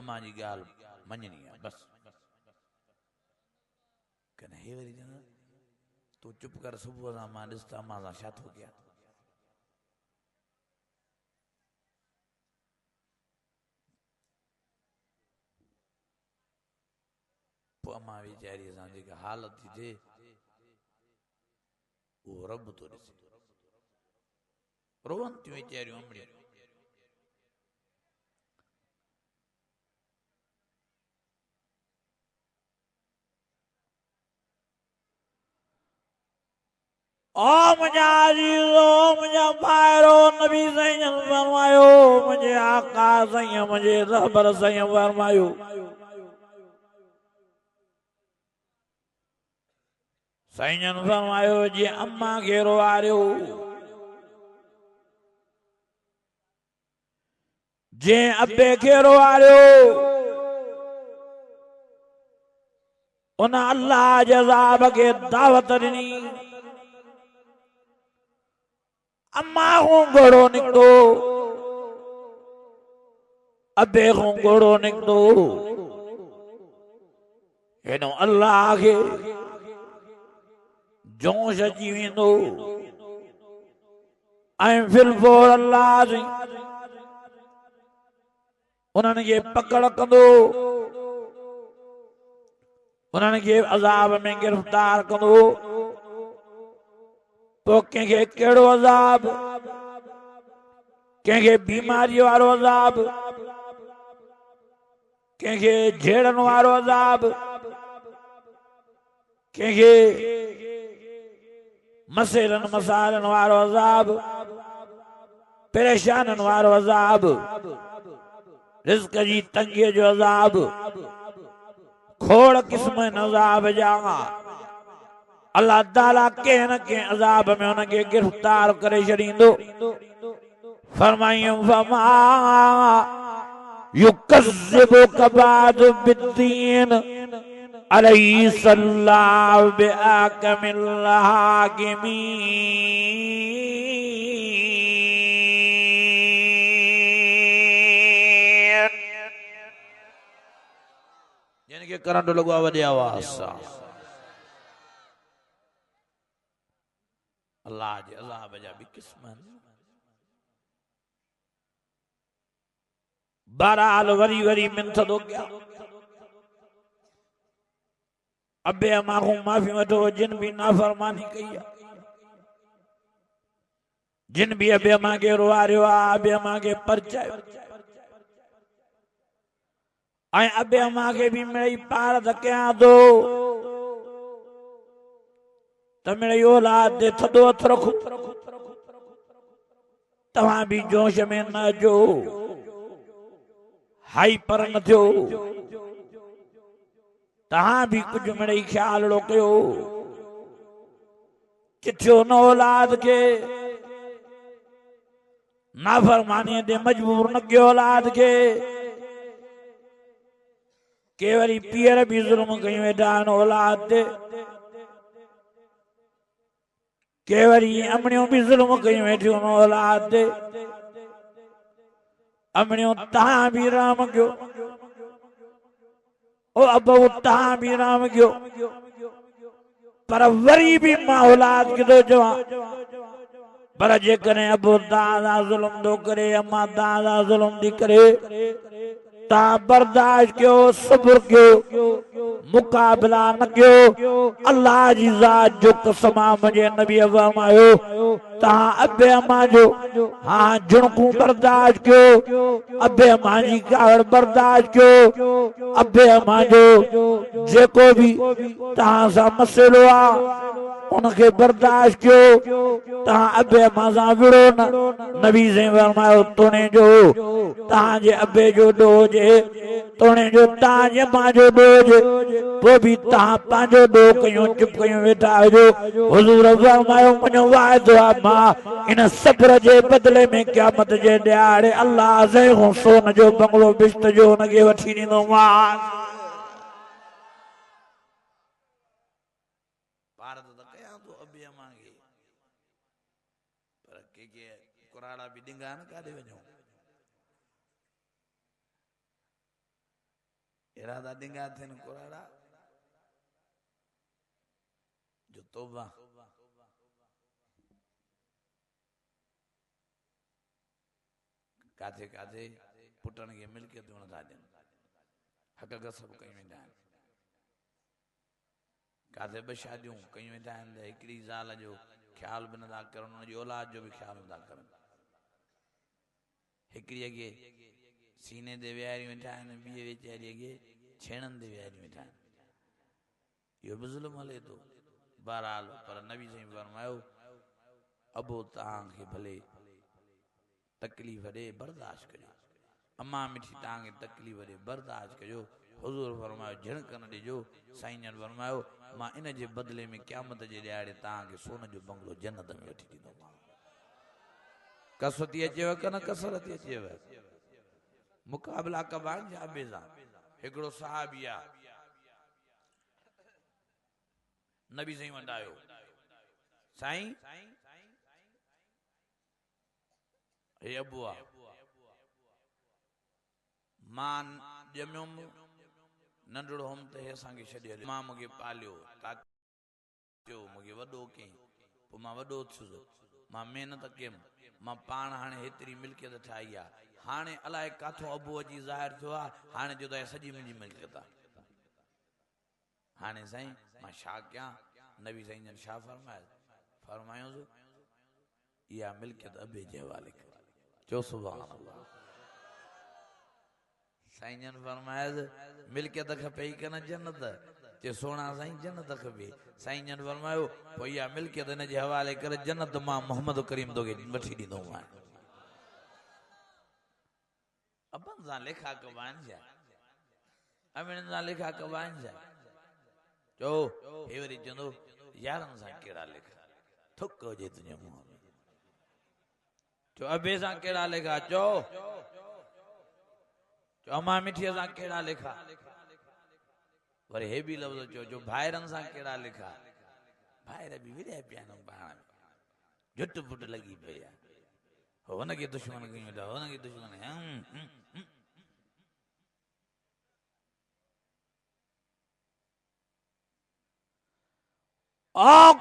अम्मा जी ॻाल्हि मञणी आहे बसि कॾहिं हे वरी तूं चुप कर सुबुह सां मां ॾिस त अम्मा सां छा थो कयां अम्मा वीचारी सां जेका हालत थी थिए वो रब तो ॾिसे रोवन थियूं वीचारियूं अमड़ियूं ओ मुझा अजीज़ो मुझा भाइरो नबी सैयद फरमायो मुझे आका सैयद मुझे रहबर सैयद फरमायो सैयद फरमायो जे अम्मा खे रोआरियो जे अब्बे खे रोआरियो उन अल्लाह जे अज़ाब खे दावत ॾिनी अम्मा को घोड़ो निकतो अबे को घोड़ो निकतो हेनो अल्लाह के जोश अची वेंदो ऐं फिलफोर अल्लाह जी उन्हनि खे पकड़ कंदो उन्हनि खे अज़ाब में गिरफ्तार कंदो तो कंहिंखे कहिड़ो अज़ाब कंहिंखे बीमारी वारो अज़ाब कंहिंखे झेड़न वारो अज़ाब कंहिंखे मसइलन मसाइलन वारो अज़ाब परेशानन वारो अज़ाब रिज़्क़ जी तंगीअ जो अज़ाब खोड़ क़िस्म अज़ाब जा अल्लाह ताला कंहिं न कंहिं अज़ाब में उनखे गिरफ्तार करे छॾींदो फरमायूं फमा युकज़्ज़िबुका बअदु बिद्दीन अलैहिस्सलाम बिअहकमिल हाकिमीन जिनके करंट लॻो आहे वॾे आवाज़ सां अल्लाह जे अज़ाब जा भी क़िस्म बहरहाल वरी वरी मिंथदो क्या अबे अम्मा को माफ़ी वठो जिन भी नाफरमानी कई आहे जिन भी अबे अम्मा के रोआरियो आहे अबे अम्मा के परचायो ऐं अबे अम्मा के भी मिड़ई पार धकियां थो त मिड़ई औलाद ते थधो हथ रखो तव्हां भी जोश में न अचो हाइपर न थियो तव्हां भी कुछ मिड़ई ख्याल कयो किथियो न औलाद के नाफरमानी ते मजबूर न कयो औलाद के के वरी पीर भी जुल्म कयूं वेठा आहिनि औलाद ते के वरी अमड़ियूं भी जुल्म कयूं वेठियूं आहिनि औलाद ते अमड़ियूं तव्हां भी रहम कयो ओ अबू तव्हां भी रहम कयो पर वरी भी मां औलाद खे थो चवां पर जेकॾहिं अबू तव्हां जुल्म थो करे अम्मा तव्हां जुल्म थी करे तव्हां बर्दाश्त कयो सब्र कयो मुक़ाबिला न कयो अल्लाह जी ज़ात जो कसम आहे मुंहिंजे नबी फरमायो तव्हां अबे अम्मा जो हाँ झुणकूं बर्दाश्त कयो अबे अम्मा जी कावड़ बर्दाश्त कयो अबे अम्मा जो जेको भी तव्हां सां मसइलो आहे उनखे बर्दाश्त कयो तव्हां अबे अम्मा सां विड़ो न नबी से फरमायो तोणे जो तव्हांजे अबे जो ॾोह हुजे तोणे जो तव्हांजे मां जो ॾोह हुजे पोइ बि तव्हां पंहिंजो ॾोह कयूं चुप कयूं वेठा हुजो हुज़ूर फरमायो मुंहिंजो वाइदो आहे मां इन सब्र जे बदिले में क़यामत जे ॾियारे अल्लाह ज़ेहो सोन जो बंगलो बिश्त जो हुनखे वठी ॾींदोमांसि कुराड़ा भी डिंगा न काॾे वञो इरादा डिंगा थियनि कुराड़ा जो तौबा काथे काथे पुटनि खे मिल्कियतूं नथा ॾियनि हक़ गसब कयूं वेंदा आहिनि काथे ब शादियूं कयूं वेठा आहिनि त हिकिड़ी ज़ाल जो ख्याल बि नथा करनि, उनजी औलाद जो बि ख्याल नथा करनि। हिकिड़ीअ खे सीने ते विहारी वेठा आहिनि, ॿिए वीचारीअ खे छेणनि ते विहारी वेठा आहिनि। इहो बि ज़ुल्म हले थो। बहरहाल पर नबी साईं फरमायो अबो तव्हांखे भले तकलीफ़ ॾे बर्दाश्त कजो, अम्मा मिठी तव्हांखे तकलीफ़ ॾे बर्दाश्त कजो। हुज़ूर फरमायो झिणक न ॾिजो। साईं जन फरमायो मां इन जे बदिले में क़यामत जे ॾियारे तव्हांखे सोन जो बंगलो जन्नत में वठी ॾींदोमांव। कसरती अचेव क न कसरती अचेव, मुक़ाबिला कबा आहिनि छा ॿिए सां। हिकिड़ो सहाबी आहे, नबी साईं वटि आयो, साईं हे अबू आहे, मां ॼमियुमि नंढड़ो हुउमि त हे असांखे छॾे हलियो, मां मूंखे पालियो ताकियो, मूंखे वॾो कयईं, पोइ मां वॾो थियुसि, मां महिनत कयमि, मां पाण हाणे हेतिरी मिल्कियत ठाही आहे, हाणे अलाए काथों अबू अची ज़ाहिर थियो आहे, हाणे जो त सॼी मुंहिंजी मिल्कियत आहे। हाणे साईं मां छा कयां? नबी साईं जन छा फरमायोसि इहा मिल्कियत अबे जे हवाले कर। चो सुभान अल्लाह। साईं जन फरमायोसि मिल्कियत खपे ई कन जन्नत, जे सोना साईं जन्नत खपे। साईं जन फरमायो पोइ इहा मिल्कियत हिन जे हवाले कर, जन्नत मां मोहम्मद करीम तोखे वठी ॾींदोमांइ। अबनि सां लेखा कबा आहिनि छा, अमीरनि सां लेखा कबा आहिनि छा? चो हे वरी चवंदो यारनि सां कहिड़ा लेखा, थुक हुजे तुंहिंजे मुंहं में। चो अबे सां कहिड़ा लेखा, चो अम्मा मिठीअ सां कहिड़ा लेखा, वरी हे बि लफ़्ज़ चओ जो भाइरनि सां कहिड़ा लेखा, भाइर बि विरिया पिया आहिनि पाण में, झुट पुट लॻी पई आहे, हुनखे दुश्मन कयूं था, हुनखे दुश्मन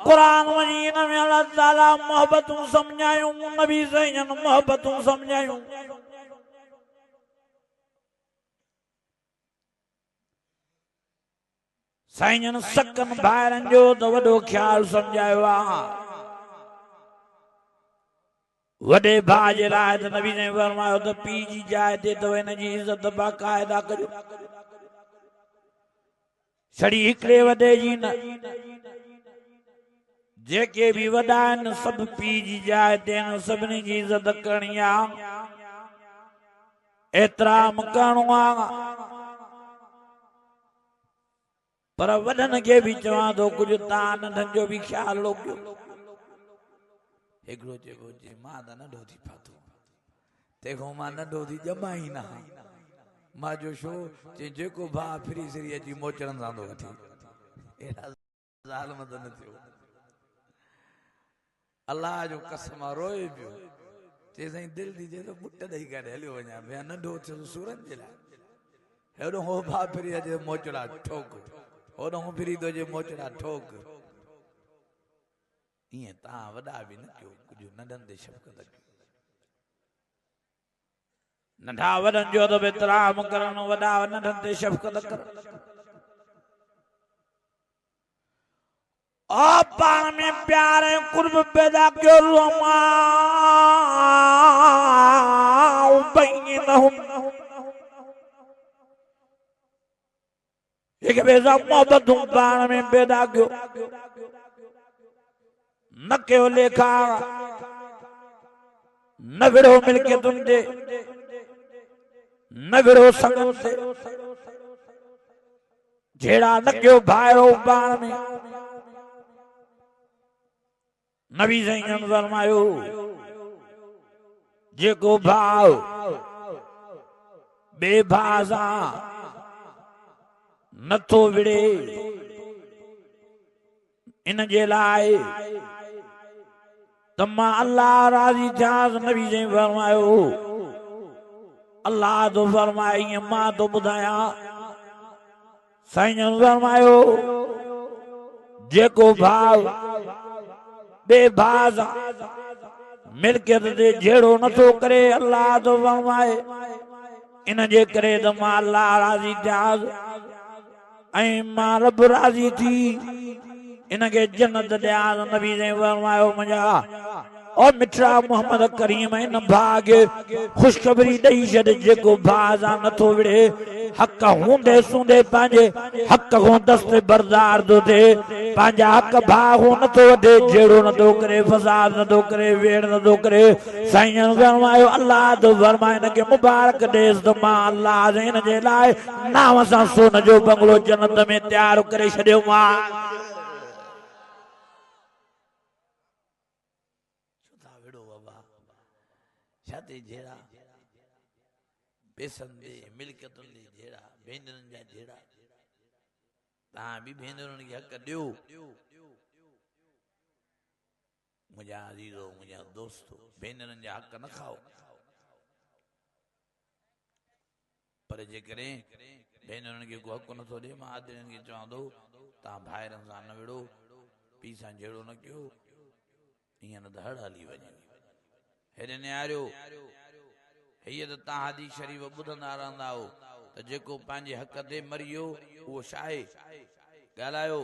कुरान मजीद में अल्लाह ताला मोहब्बतूं समझायूं, नबी साईं जन मोहब्बतूं समझायूं। साईं जन सकनि भाइरनि जो त वॾो ख्याल समझायो आहे। वॾे भाउ जे लाइ त नबी साईं फरमायो त पीउ जी जाइ ते त हिन जी इज़त बाक़ाइदा कजो, छड़ी हिकिड़े वॾे जी न, जेके भी वॾा आहिनि सभु पीउ जी जाइ ते सभिनी जी इज़त करणी आहे, एतिराम करणो आहे। पर वॾनि खे बि चवां थो कुझु तव्हां नंढनि जो बि ख्याल रखियो। हिकिड़ो चइबो जे मां त नंढो थी पातो, तंहिंखां मां नंढो थी ॼमा ई न, मां जो छो चई जेको भाउ फिरी सिरी अची मोचड़नि सां थो वठी, अहिड़ा ज़ालिम त न थियो। अल्लाह जो कसम रोए पियो, चई साईं दिलि थी चए तो पुट ॾेई करे हलियो वञा, भैया नंढो थियो सूरत जे लाइ, हेॾो हो भाउ फिरी अचे मोचड़ा ठोक, होॾो फिरी थो अचे मोचड़ा ठोक। ईअं तव्हां वॾा बि न कयो, कुझु नंढनि ते शफ़क़त कयो। नंढा वॾनि जो त एतिराम करणु, वॾा नंढनि ते शफ़क़त करणु। पाण में प्यार ऐं कुर्ब पैदा कयो, हिक ॿिए सां मोहबतूं पाण में पैदा कयो, न कयो लेखा, न विढ़ो मिल्कियतुनि ते, न विढ़ो संगनि ते, जहिड़ा न कयो भाइरो पाण में। नबी साईं जन फरमायो जेको भाउ ॿिए भाउ सां नथो विढ़े, इन जे लाइ त मां अल्लाह राज़ी थियासि। नबी साईं फरमायो अल्लाह तो फरमाए ईअं मां तो ॿुधायां। साईं जन फरमायो जेको भाउ बे भाउ सां मिल्कियत ते जहिड़ो नथो करे, अल्लाह तो फरमाए इन जे करे त मां अल्लाह राज़ी थियासि ऐं मां रब राज़ी थी इनके जन्नत दिया नबी ने फरमायो मुझा और मिठा मोहम्मद करीम इन भाग खुशखबरी दई छॾ जेको भाजा नथो विड़े हक हूंदे सूंदे पंहिंजे हक को दस्त बरदार दो थे पंहिंजा हक भाग नथो वधे जहिड़ो नथो करे फसाद नथो करे वेड़ नथो करे साईं फरमायो अल्लाह तो फरमाए इनखे मुबारक ॾेसि त मां अल्लाह इन जे लाइ नाम सां सोन जो बंगलो जन्नत में तयारु करे छॾियो मां छाते जेड़ा पैसन दे मिलकतुन दे जेड़ा भेंडरन जा जेड़ा ता भी भेंडरन के हक दियो मुझा अजीजो मुझा दोस्तो भेंडरन जा हक न खाओ पर जे करे भेंडरन के को हक न थो दे मां आदरन के चवा दो ता भाइरन सां न विड़ो पीसा जेड़ो न कयो इया न धड़ हली वने हेरे न्यारो हे त ता हदीस शरीफ बुधंदा रहंदा हो त जेको पंहिंजे हक ते मरियो वो शाहे गालायो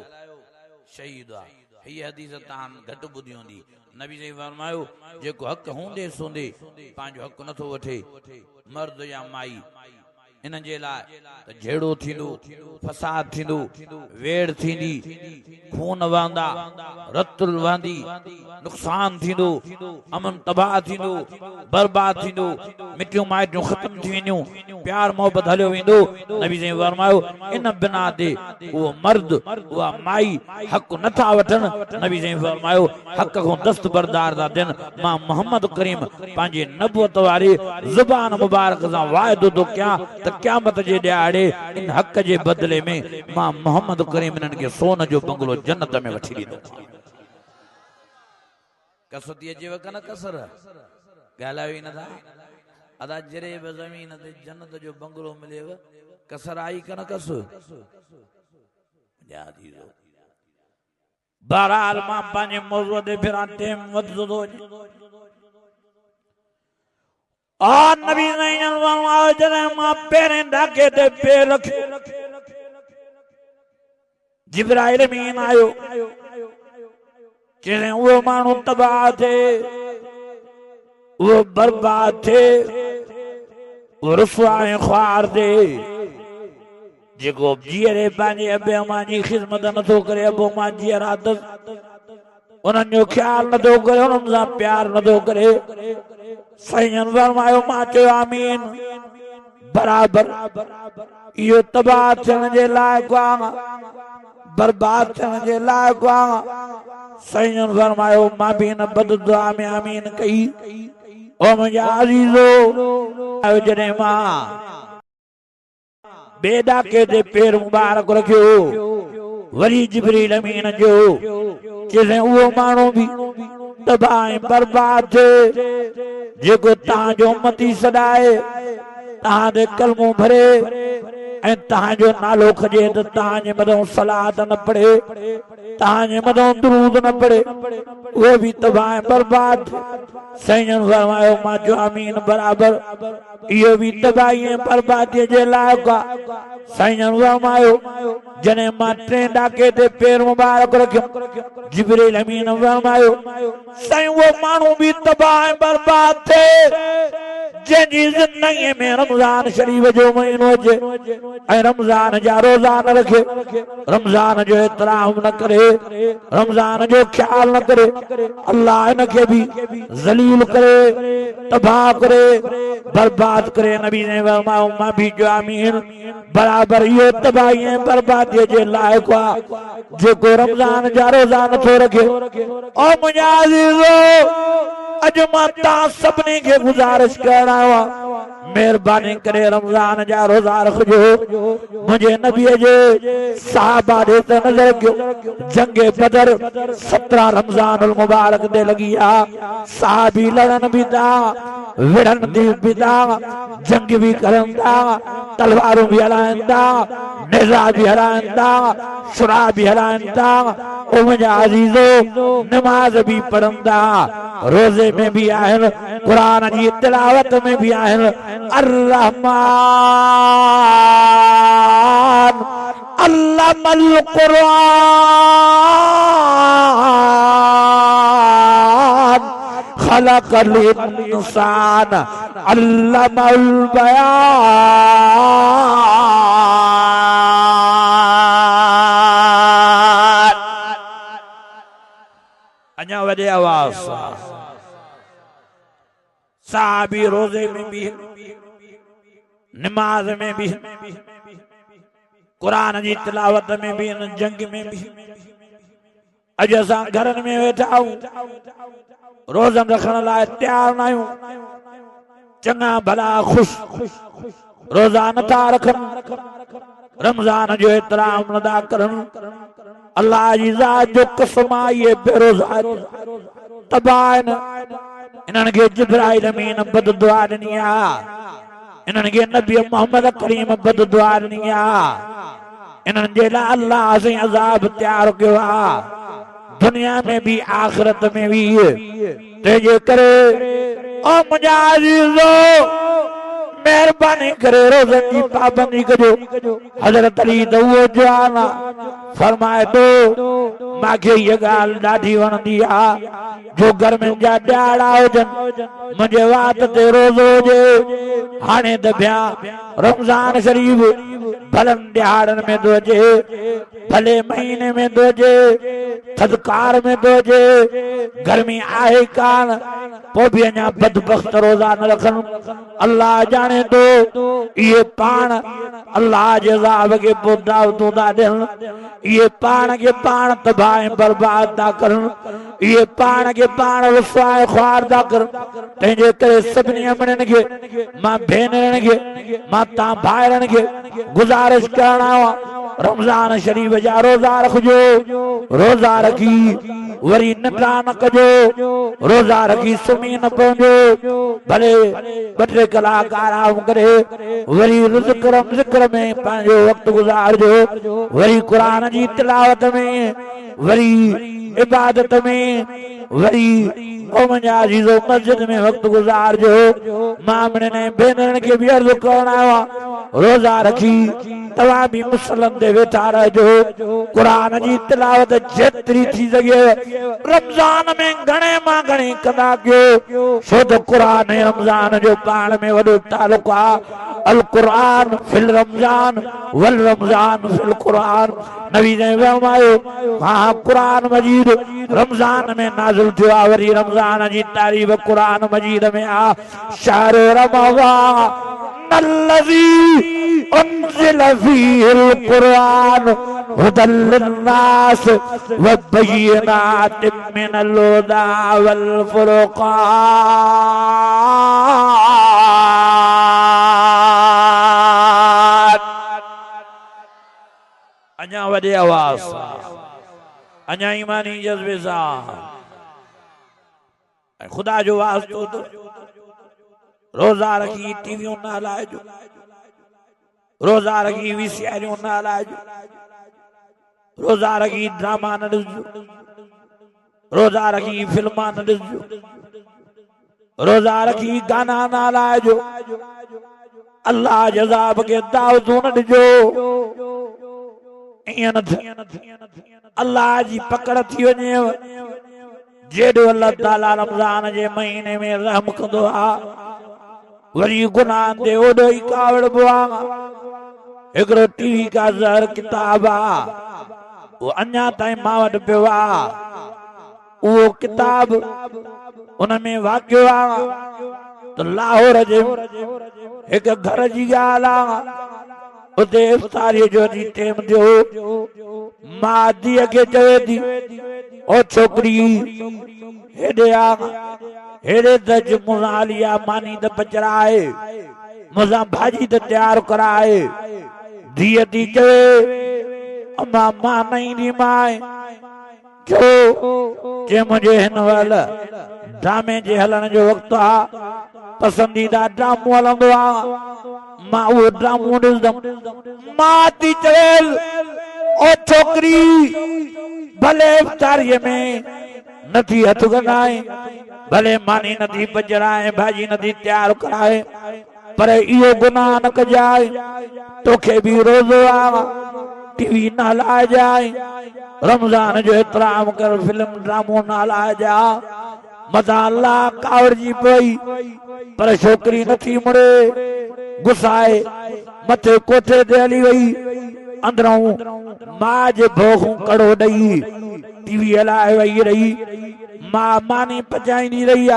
शहीद आ हे हदीस ता घट बुधी होंदी नबी सही फरमायो जेको हक होंदे सोंदे पंहिंजो हक नथो वठे मर्द या माई इन जे लाइ त जेड़ो थींदो फसाद थींदो वेड़ थींदी खून वहंदा रतुल वहंदी नुक़सान थींदो अमन तबाह थींदो बर्बाद थींदो मिटियूं माइटियूं ख़त्म थी वेंदियूं प्यार मोहब्बत हलियो वेंदो नबी साईं फरमायो इन बिना ते उहो मर्द उहा माई हक़ नथा वठनि नबी साईं फरमायो हक़ खां दस्तबरदार था थियनि मां मोहम्मद करीम पंहिंजे नबूअत वारी ज़ुबान मुबारक सां वाइदो थो कयां त क़यामत जे ॾियारे इन हक़ जे बदिले में मां मोहम्मद करीम इन्हनि खे सोन जो बंगलो जन्नत में वठी ॾींदो कसोती अचेव कन कसर ॻाल्हायो ई नथा अदा जरे बि ज़मीन ते जन्नत जो बंगलो मिलेव कसर आई कन कस बहरहाल मां पंहिंजे मौज़ूअ ते फिरां टेम वधंदो थो वञे और नबी जॾहिं मां पहिरें ॾाके ते पेर रखियो जिब्राइल अमीन आयो चई वो माण्हू तबाह थे वो बर्बाद थे वो रुसवाए ख्वार थे जेको जीअरे पंहिंजे अबे मां जी ख़िदमत नथो करे अबो मां जीअर आदत उन्हनि जो ख्याल नथो करे उन्हनि सां प्यार नथो करे साईं फरमायो मां चयो आमीन बराबर इहो तबाह थियण जे लाइक़ु आहे बर्बाद थियण जे लाइक़ु आहे साईं फरमायो मां भी न बददुआ में आमीन कई ओ मुंहिंजा अज़ीज़ो जॾहिं मां ॿिए ॾाके ते पेर मुबारक रखियो वरी जिब्रील अमीन जो चई उहो माण्हू बि तबाह ऐं बर्बाद थिए जेको तव्हांजो उम्मती सॾाए तव्हां ते कलमो भरे ऐं तव्हांजो नालो खजे त तव्हांजे मथां सलात न पढ़े तव्हांजे मथां दुरूद न पढ़े उहो बि तबाह ऐं बर्बाद साईं फरमायो मां चयो आमीन बराबर इहो बि तबाही ऐं बर्बादीअ जे लाइक़ु आहे साईं फरमायो जॾहिं मां टें ॾाके ते पेर मुबारक रखियुमि जिब्रील अमीन फरमायो साईं उहो माण्हू बि तबाह ऐं बर्बाद थिए जंहिंजी ज़िंदगीअ में रमज़ान शरीफ़ जो महीनो अचे ऐं रमज़ान जा रोज़ा न रखे रमज़ान जो एतराम न करे रमज़ान जो ख्याल न करे अल्लाह इनखे बि ज़लील करे तबाह करे बर्बाद करे नबी ने फरमायो मां भी जो आमीन बराबर इहो तबाही ऐं बर्बादीअ जे लाइक़ु आहे जेको रमज़ान जा रोज़ा नथो रखे ओ मुंहिंजा अज़ीज़ो अॼु मां तव्हां सभिनी खे गुज़ारिश करण आयो आहियां मेहरबानी करे रमज़ान जा रोज़ा रखजो मुझे नबीअ जे सहाबा ॾे त नज़र कयो जंगे बदर 17 रमज़ानुल मुबारक ते लगी आ सहाबी लड़न भी था विड़न भी था जंग भी करन था तलवारूं भी हलाइन था नेज़ा भी हलाइन था शुरा भी हलाइन था ओ मुंहिंजा अज़ीज़ो नमाज भी पढ़न था रोज़े में भी आहिनि कुरान जी तिलावत में भी आहिनि अर्रहमान अल्लमल कुरान खलकल इंसान अल्लमल बयान। अञा वॾे आवाज़ सां साहबी रोज़े में भी, नमाज में भी, कुरान जी तिलावत में भी, जंग में भी। अज असां घरनि में वेठा आहियूं, रोज़न रखण लाइ तैयार न आहियूं। चङा भला ख़ुश रोज़ा नथा रखनि, रमज़ान जो एतराम नथा करनि। अल्लाह जी ज़ात जो कसम आहे, इहे बेरोज़ा तबाह आहिनि। इन्हनि खे जिब्राइल अमीन बददुआ ॾिनी आहे, इन्हनि खे नबी मोहम्मद करीम बददुआ ॾिनी आहे। इन्हनि जे लाइ अल्लाह असीं अज़ाब तैयार कयो आहे, दुनिया में भी आखिरत में भी। तंहिंजे करे ओ मुंहिंजा अज़ीज़ो, मेहरबानी करे रोज़नि जी पाबंदी कजो। हज़रत अली त उहो जवान फरमाए थो, मूंखे इहा ॻाल्हि ॾाढी वणंदी आहे, जो गर्मियुनि जा ॾियारा हुजनि, मुंहिंजे वात ते रोज़ो हुजे। हाणे त ॿिया रमज़ान शरीफ़ भलनि ॾियारनि में थो अचे, भले महीने में थो अचे, थधिकार में थो अचे, गर्मी आहे कान, पोइ बि अञा बदबख्त रोज़ा न रखनि। अल्लाह जाने तो ये पाण अल्लाह जे अज़ाब के पोइ दावतूं था ॾियनि, ये पाण के पाण तबाह बर्बाद था करनि, ये पाण के पाण रुसवाए ख्वार था करनि। तंहिंजे करे सभिनी अमड़नि खे, मां भेनरनि खे, मां तव्हां भाइरनि खे गुज़ारिश करण आयो, रमज़ान शरीफ़ जा रोज़ा रखिजो। रोज़ा रखी वरी निंड्रा न कजो, रोज़ा रखी सुम्ही न पवंदो, भले 2-3 कलाक आराम करे वरी ज़िक्र में पंहिंजो वक़्तु गुज़ारजो, वरी क़ुरान जी तिलावत में, वरी इबादत में, वरी ओ मुंहिंजा अज़ीज़ो मस्जिद में वक़्तु गुज़ारजो। मां भेनरनि खे बि अर्ज़ु करण आयो आहियां, रोज़ा रखी तव्हां भी मुसलनि ते वेठा रहिजो, क़ुरान जी तिलावत जेतिरी थी सघे रमज़ान में घणे मां घणी कंदा कयो, छो त क़ुरान ऐं रमज़ान जो पाण में वॾो तालुक़ु आहे। अल क़ुरान फिल रमज़ान वल रमज़ान फिल क़ुरान। नबी ने फरमायो, हाँ क़ुरान मजीद रमज़ान में नाज़िल थियो आहे, वरी रमज़ान जी तारीफ़ क़ुरान मजीद में आहे। शहर रमज़ान अल्लज़ी उन्ज़िल फ़ीहिल क़ुरान हुदल लिन्नास व बय्यिनातिम मिनल हुदा वल फ़ुरक़ान। अञा वॾे आवाज़ सां, अञा ईमानी जज़्बे सां खुदा जो वास्तो दो। रोज़ा रखी टीवियों न हलाइजो, रोज़ा रखी वीसीआरियों न हलाइजो, रोज़ा रखी ड्रामा न ॾिसजो, रोज़ा रखी फिल्मा न ॾिसजो, रोज़ा रखी गाना न हलाइजो, अल्लाह जे अज़ाब खे दावतूं न ॾिजो। ईअं न थिए, अल्लाह जी पकड़ थी वञेव। जेॾो अल्लाह ताला रमज़ान जे महीने में रहम कंदो आहे, वरी गुनाहनि ते ओॾो ई कावड़बो आहे। हिकिड़ो टीवी का ज़हर किताब आहे, वो अञा ताईं मां वटि पियो आहे। उहो किताब उन में वाक़ियो आहे त लाहौर जे हिकु घर जी ॻाल्हि आहे। उते इफ़्तारीअ जो ॾींहुं टाइम थियो, मां धीअ खे चवे थी, ओ छोकिरी हेॾे आ, हेॾे त मूंसां हली आ, मानी त पचराए, मूंसां भाॼी त तयारु कराए। धीअ थी चवे, अम्मा मां न ईंदी माए, छो? जे मुंहिंजे हिन वल ड्रामे जे हलण जो वक़्तु आहे, पसंदीदा ड्रामो हलंदो आहे, मां उहो ड्रामो ॾिसंदमि। मां थी चवे, ओ छोकिरी भले इफ़्तारीअ में नथी हथ गनाए, भले मानी नथी पचराए, भाॼी नथी तयारु कराए, पर इहो गुनाह न कजाए। तोखे बि रोज़ो आहे, टीवी न हलाइजाए, रमज़ान जो एतराम कर, फिल्म ड्रामो न हलाइजा। मता अल्लाह कावड़ जी पई पर छोकरी नथी मुड़े गुस्साए मथे कोठे ते हली वई अंदरों मां जे भोगू कड़ो ॾई टीवी हलाए वई रही मां मानी पचाईंदी रही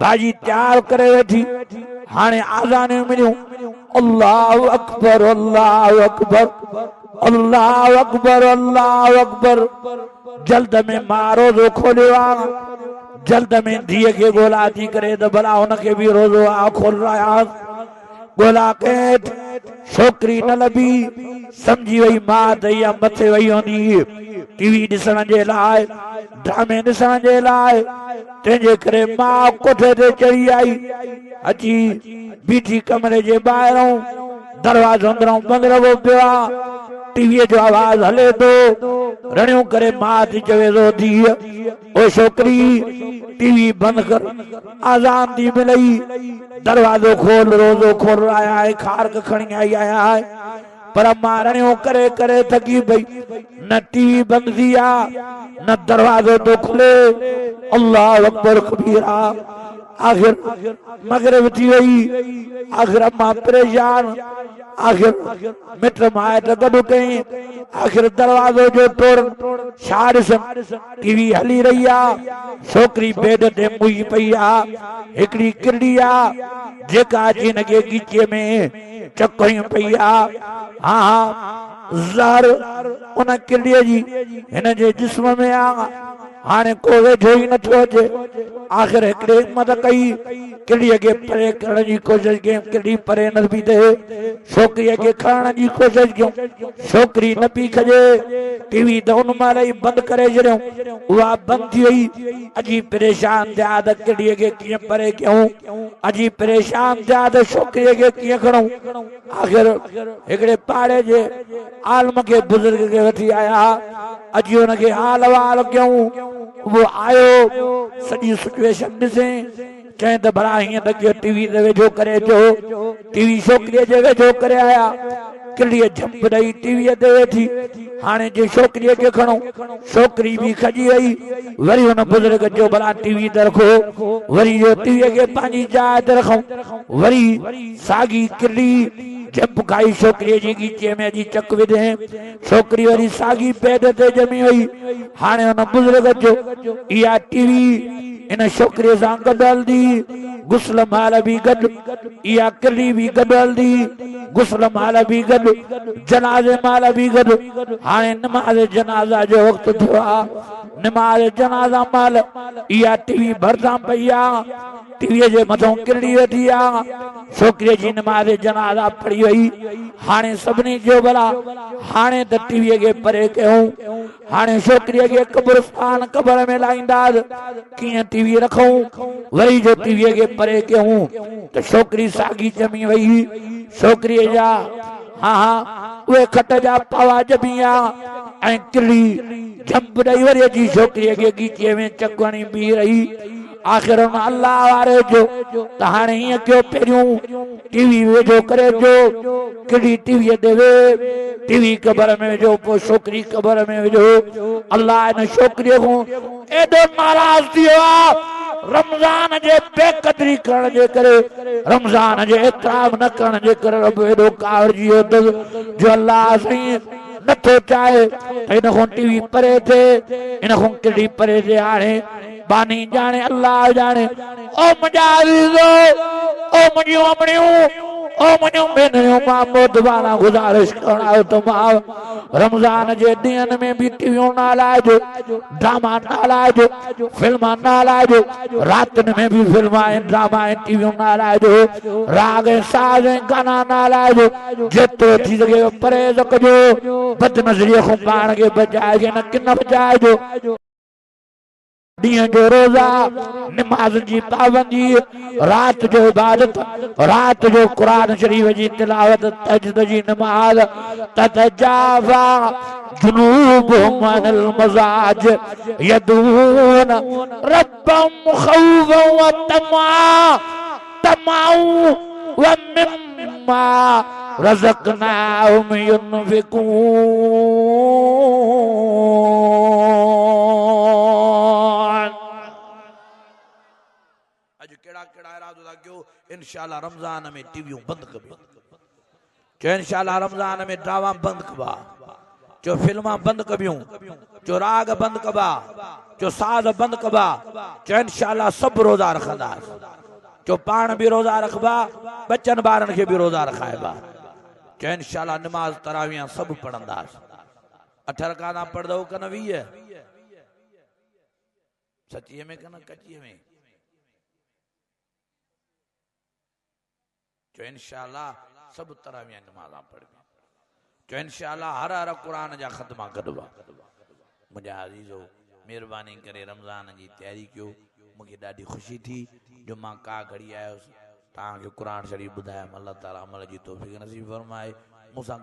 भाजी तैयार करे वेठी हाणे आज़ान मिलियूं अल्लाहु अकबर अल्लाहु अकबर अल्लाहु अकबर अल्लाहु अकबर जल्द में मां रोज़ो खोलियो आहे जल्द में धीअ खे ॻोल्हा थी करे त भला हुनखे बि रोज़ो आहे खोल रहा ॻोल्हा कई छोकिरी न लभी समझी वई मां त इहा मथे वई हूंदी टीवी ॾिसण जे लाइ ड्रामे ॾिसण जे लाइ तंहिंजे करे मां कोठे ते चढ़ी आई अची बीठी कमरे जे ॿाहिरों दरवाज़ो अंदरों बंदि लॻो पियो आहे टीवीअ जो आवाज़ हले थो रड़ियूं करे मां थी चवे थो धीअ ओ छोकिरी टीवी बंदि कर आज़ान थी मिलई दरवाज़ो खोल रोज़ो खोल रहा है खारक खणी आई आया है पर मां रड़ियूं करे करे थकी पई न टीवी बंदि थी आहे न दरवाज़ो तो खुले अल्लाह अकबर कबीरा आखिर मगरिब थी वई आखिर अम्मा परेशान आखिर मिट माइट गॾु कई आखिर दरवाज़ो जो तोड़ छा ॾिसनि टीवी हली रही आहे छोकिरी बेड ते मुई पई आहे हिकिड़ी किरड़ी आहे जेका अची हिनखे गीचे में चकरियूं पई आहे हा ज़हर उन किरड़ीअ जी हिन जे जिस्म में आहे हाणे को वेझो ई नथो अचे आखिर हिकिड़े हिम्मत कई किरड़ीअ खे परे करण जी कोशिशि कई किरड़ी परे न पई थिए छोकिरीअ खे खणण जी कोशिशि कयूं छोकिरी न पई खजे टीवी त उन महिल ई बंदि करे छॾियऊं उहा बंदि थी वई अजी परेशान थिया त किरड़ीअ खे कीअं परे कयूं अजी परेशान थिया त छोकिरीअ खे कीअं खणूं आखिर हिकिड़े पाड़े जे आलम खे बुज़ुर्ग खे वठी आया अजी हुनखे हाल वाल कयूं वो आयो सॼी सिचुएशन ॾिसे चई त भला हीअं त कयो टीवी ते वेझो करे अचो टीवी छोकिरीअ जे वेझो करे आया किरड़ीअ झंप ॾेई टीवीअ ते वेठी हाणे जे छोकिरीअ खे खणो छोकिरी बि खजी वई वरी हुन बुज़ुर्ग जो भला टीवी ते रखो वरी जो टीवीअ खे पंहिंजी जाइ ते रखूं वरी साॻी किरड़ी झंप खाई छोकिरीअ जी गीचे में अची चक विधे छोकिरी वरी साॻी बेड ते ॼमी वई हाणे हुन बुज़ुर्ग जो इहा टीवी इन छोकिरीअ सां गॾु हलंदी गुस्ल महिल बि गॾु इहा किरड़ी बि गॾु हलंदी गुस्ल महिल बि गॾु जनाज़े महिल बि गॾु हाणे नमाज़ जनाज़ा जो वक़्तु थियो आहे नमाज़ जनाज़ा महिल इहा टीवी भरिसां पई आहे टीवीअ जे मथां किरड़ी वेठी आहे छोकिरीअ जी नमाज़ जनाज़ा पढ़ी वई हाणे सभिनी जो भला हाणे त टीवीअ खे परे कयूं हाणे छोकिरीअ खे क़ब्रस्तान क़बर में लाहींदासीं कीअं टीवी रखूं वरी जो टीवीअ खे परे कयूं त छोकिरी साॻी ॼमी वई छोकिरीअ जा हा उहे खट जा पावा ॼमी आहे ऐं किरड़ी झंप ॾेई वरी अची छोकिरीअ खे गीचीअ में चकणी बीह रही आखिर हुन अल्लाह वारे जो त हाणे हीअं कयो पहिरियों टीवी वेझो करे जो किरड़ी टीवीअ ते वे टीवी क़बर में विझो पोइ छोकिरी क़बर में विझो अल्लाह इन छोकिरीअ खां एॾो नाराज़ थी वियो आहे रमज़ान जे बेक़दरी करण जे करे रमज़ान जे एतिराम न करण जे करे रब एॾो कावड़जी वियो अथसि जो अल्लाह साईं नथो चाहे त इन खां टीवी परे थिए इन खां किरड़ी परे थिए हाणे बानी जाने अल्लाह जाने ओ मुंहिंजा अज़ीज़ो ओ मुंहिंजियूं अमड़ियूं ओ मुंहिंजियूं भेनरियूं मां मोदबाना गुज़ारिश करणु त मां रमज़ान जे ॾींहंनि में बि टीवियूं न हलाइजो ड्रामा न हलाइजो फिल्म न हलाइजो रातिनि में बि फिल्म ऐं ड्रामा ऐं टीवियूं न हलाइजो राग ऐं साज़ ऐं गाना न हलाइजो जेतिरो थी सघे परहेज़ कजो बदनज़रीअ खां पाण खे बचाइजे न किन बचाइजो ॾींहं जो रोज़ा नमाज़ जी पाबंदी रात जो इबादत रात जो कुरान शरीफ जी तिलावत तहज्जुद जी नमाज ततजाफा जुनूबुहुम अनिल मज़ाज यदून रब्बहुम खौफन व तमअन व मिम्मा रज़क़नाहुम युनफिकून केड़ा केड़ा इरादो था क्यों इंशाल्लाह रमजान में टीवियों बंद कबी जो इंशाल्लाह रमजान में ड्रामा बंद कबा जो फिल्मा बंद कबियूं जो राग बंद कबा जो साज बंद कबा जो इंशाल्लाह सब रोजा रखंदा जो पान भी रोजा रखबा बच्चन बारन के भी रोजा रखाएबा जो इंशाल्लाह नमाज तरावियां सब पढ़ंदा 8 रकात पढ़ दो कन 20 सच्ची में कन कच्ची में जो इंशाल्लाह सब तरावियां नमाज़ा पढ़बी जो इंशाल्लाह हर हर कुरान जा खत्मा कदबा मुझे अजीजो मेहरबानी करे रमजान की तैयारी क्यों मुझे ॾाढी खुशी थी जो मां का घड़ी आयो ताके कुरान शरीफ बुधाया अल्लाह ताला अमल जी तौफीक नसीब फरमाए मुसा।